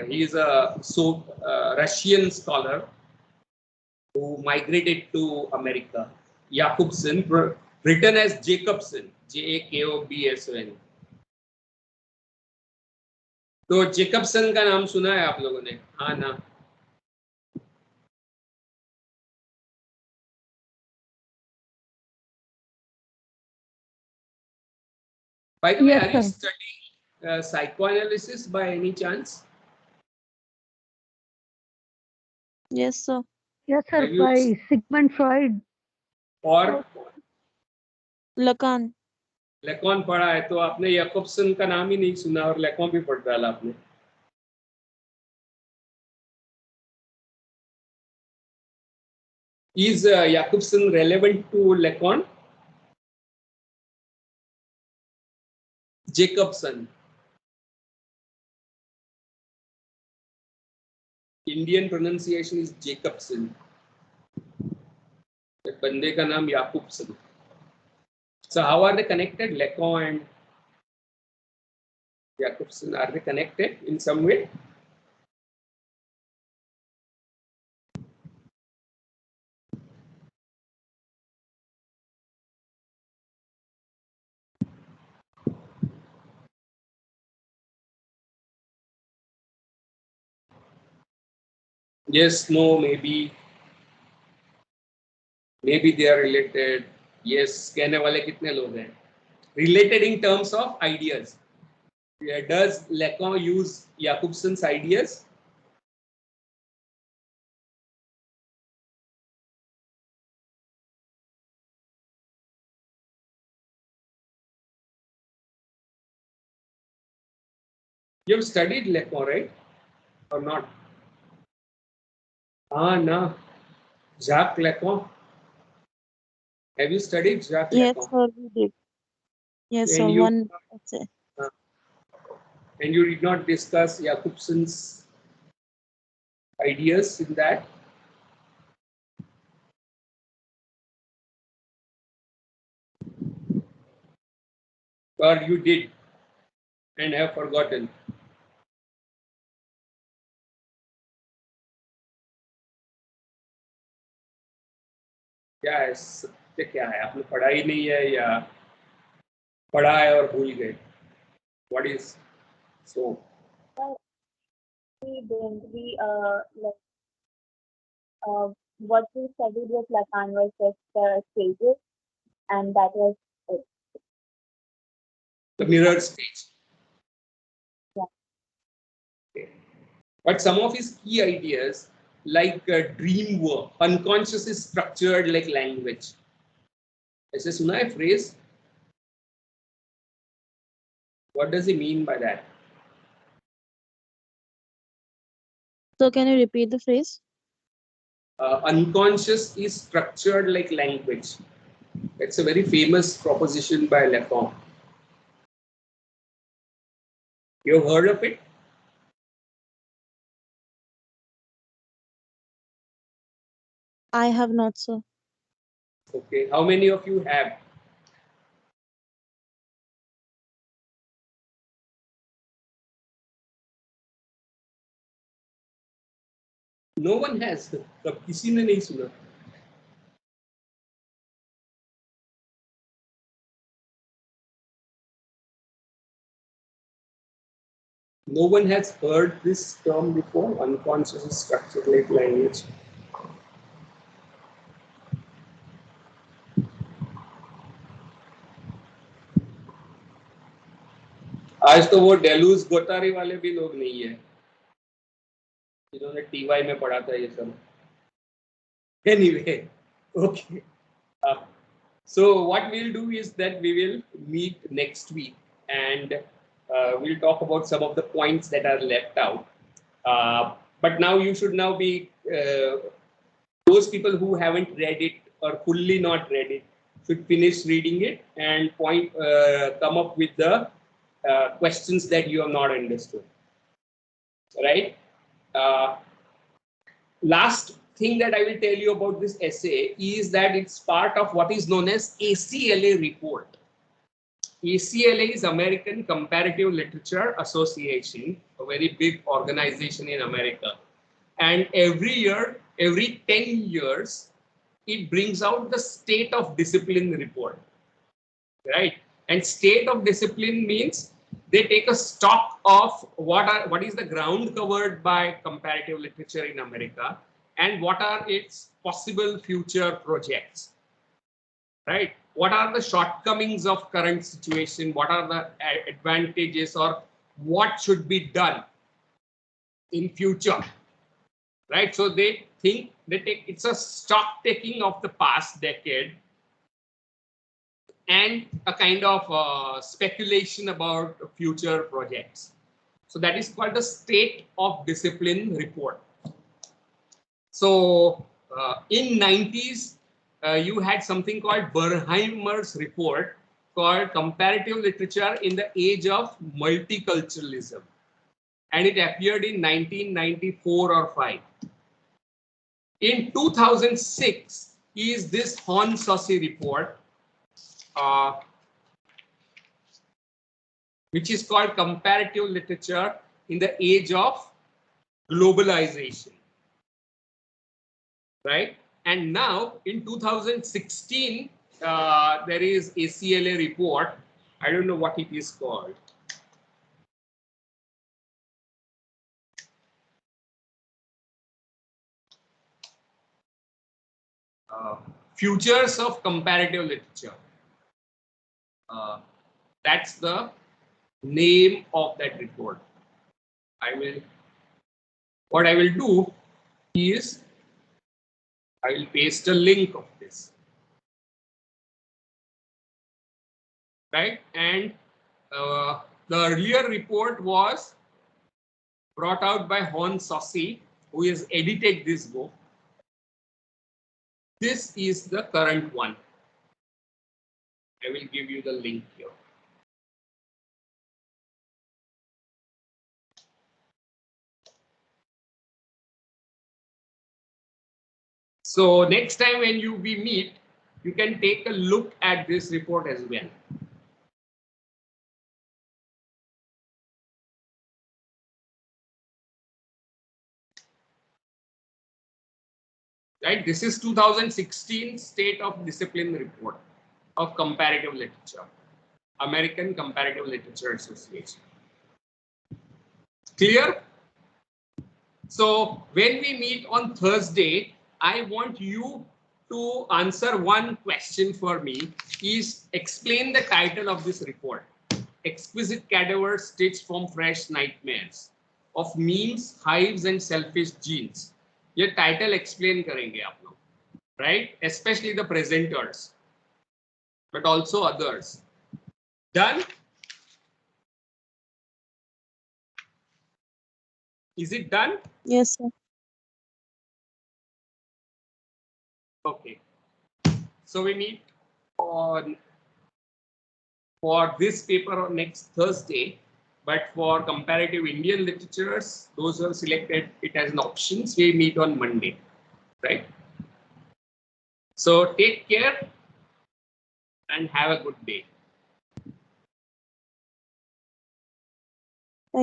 He is a Russian scholar who migrated to America. Jakobson, written as Jacobson, Jakobson. तो Jacobson का नाम सुना है आप लोगों ने? हाँ ना? By the way, Yes, are you sir. studying psychoanalysis by any chance? Yes, sir. Yes, sir. Have you- By Sigmund Freud. और Lacan. लेकॉन पढ़ा है तो आपने याकोब्सन का नाम ही नहीं सुना और लेकॉन भी पढ़ डाला आपने. Is Jakobson relevant to Lacan? Jacobson. Indian pronunciation is Jacobson. बंदे का नाम Jakobson. So how are they connected? Lacan and Jakobson, are they connected in some way? Yes, no, maybe they are related. Yes, कहने वाले कितने लोग हैं? Related in terms of ideas. Does Lacan use Jakobson's ideas? You have studied Lacan, right? Or not? Ah, no. Jacques Lacan. Have you studied Jacques Yes, Lacan? sir, we did. Yes, sir. And you, One essay. and you did not discuss Jakobson's ideas in that? Or you did and have forgotten? क्या है सत्य, क्या है? आपने पढ़ा ही नहीं है या पढ़ा है और भूल गए? What is so? We didn't. What we studied with Lacan was just the stages, and that was it. The mirror stage. Yeah. Okay. But some of his key ideas, like dream work, unconscious is structured like language. ऐसे सुना है phrase? What does he mean by that? So can you repeat the phrase? Unconscious is structured like language. It's a very famous proposition by Lacan. You have heard of it? I have not, sir. Okay. How many of you have? No one has. तब किसी ने नहीं सुना. No one has heard this term before. Unconscious is structured like language. आज तो वो डेलूज गोतारी वाले भी लोग नहीं है जिन्होंने टीवाई में पढ़ा था ये सब. Anyway, okay. So what we'll do is that we will meet next week and we'll talk about some of the points that are left out. But now you should now be those people who haven't read it or fully not read it should finish reading it and come up with the questions that you have not understood. Right? Last thing that I will tell you about this essay is that it's part of what is known as ACLA report. ACLA is American Comparative Literature Association, a very big organization in America. And every year, every 10 years, it brings out the state of discipline report, right? And state of discipline means they take a stock of what is the ground covered by comparative literature in America and what are its possible future projects, right? What are the shortcomings of current situation? What are the advantages or what should be done in future, right? So they think it's a stock taking of the past decade and a kind of speculation about future projects. So that is called the state of discipline report. So in 90s, you had something called Bernheimer's report called Comparative Literature in the Age of Multiculturalism. And it appeared in 1994 or 5. In 2006 is this Haun Saussy report, which is called Comparative Literature in the Age of Globalization. Right? And now in 2016, there is ACLA report. I don't know what it is called. Futures of Comparative Literature. That's the name of that report. What I will do is I will paste a link of this. Right? And the earlier report was brought out by Haun Saussy, who has edited this book. This is the current one. I will give you the link here. So next time when we meet, you can take a look at this report as well. Right, this is 2016 State of Discipline Report of Comparative Literature, American Comparative Literature Association. Clear? So when we meet on Thursday, I want you to answer one question for me, is explain the title of this report. Exquisite Cadavers Stitched from Fresh Nightmares of Memes, Hives and Selfish Genes. ये title explain करेंगे आप लोग, right? Especially the presenters, but also others. Done? Is it done? Yes, sir. Okay. So we meet on for this paper on next Thursday, but for comparative Indian literatures, those who have selected it as an options, we meet on Monday, right? So take care and have a good day.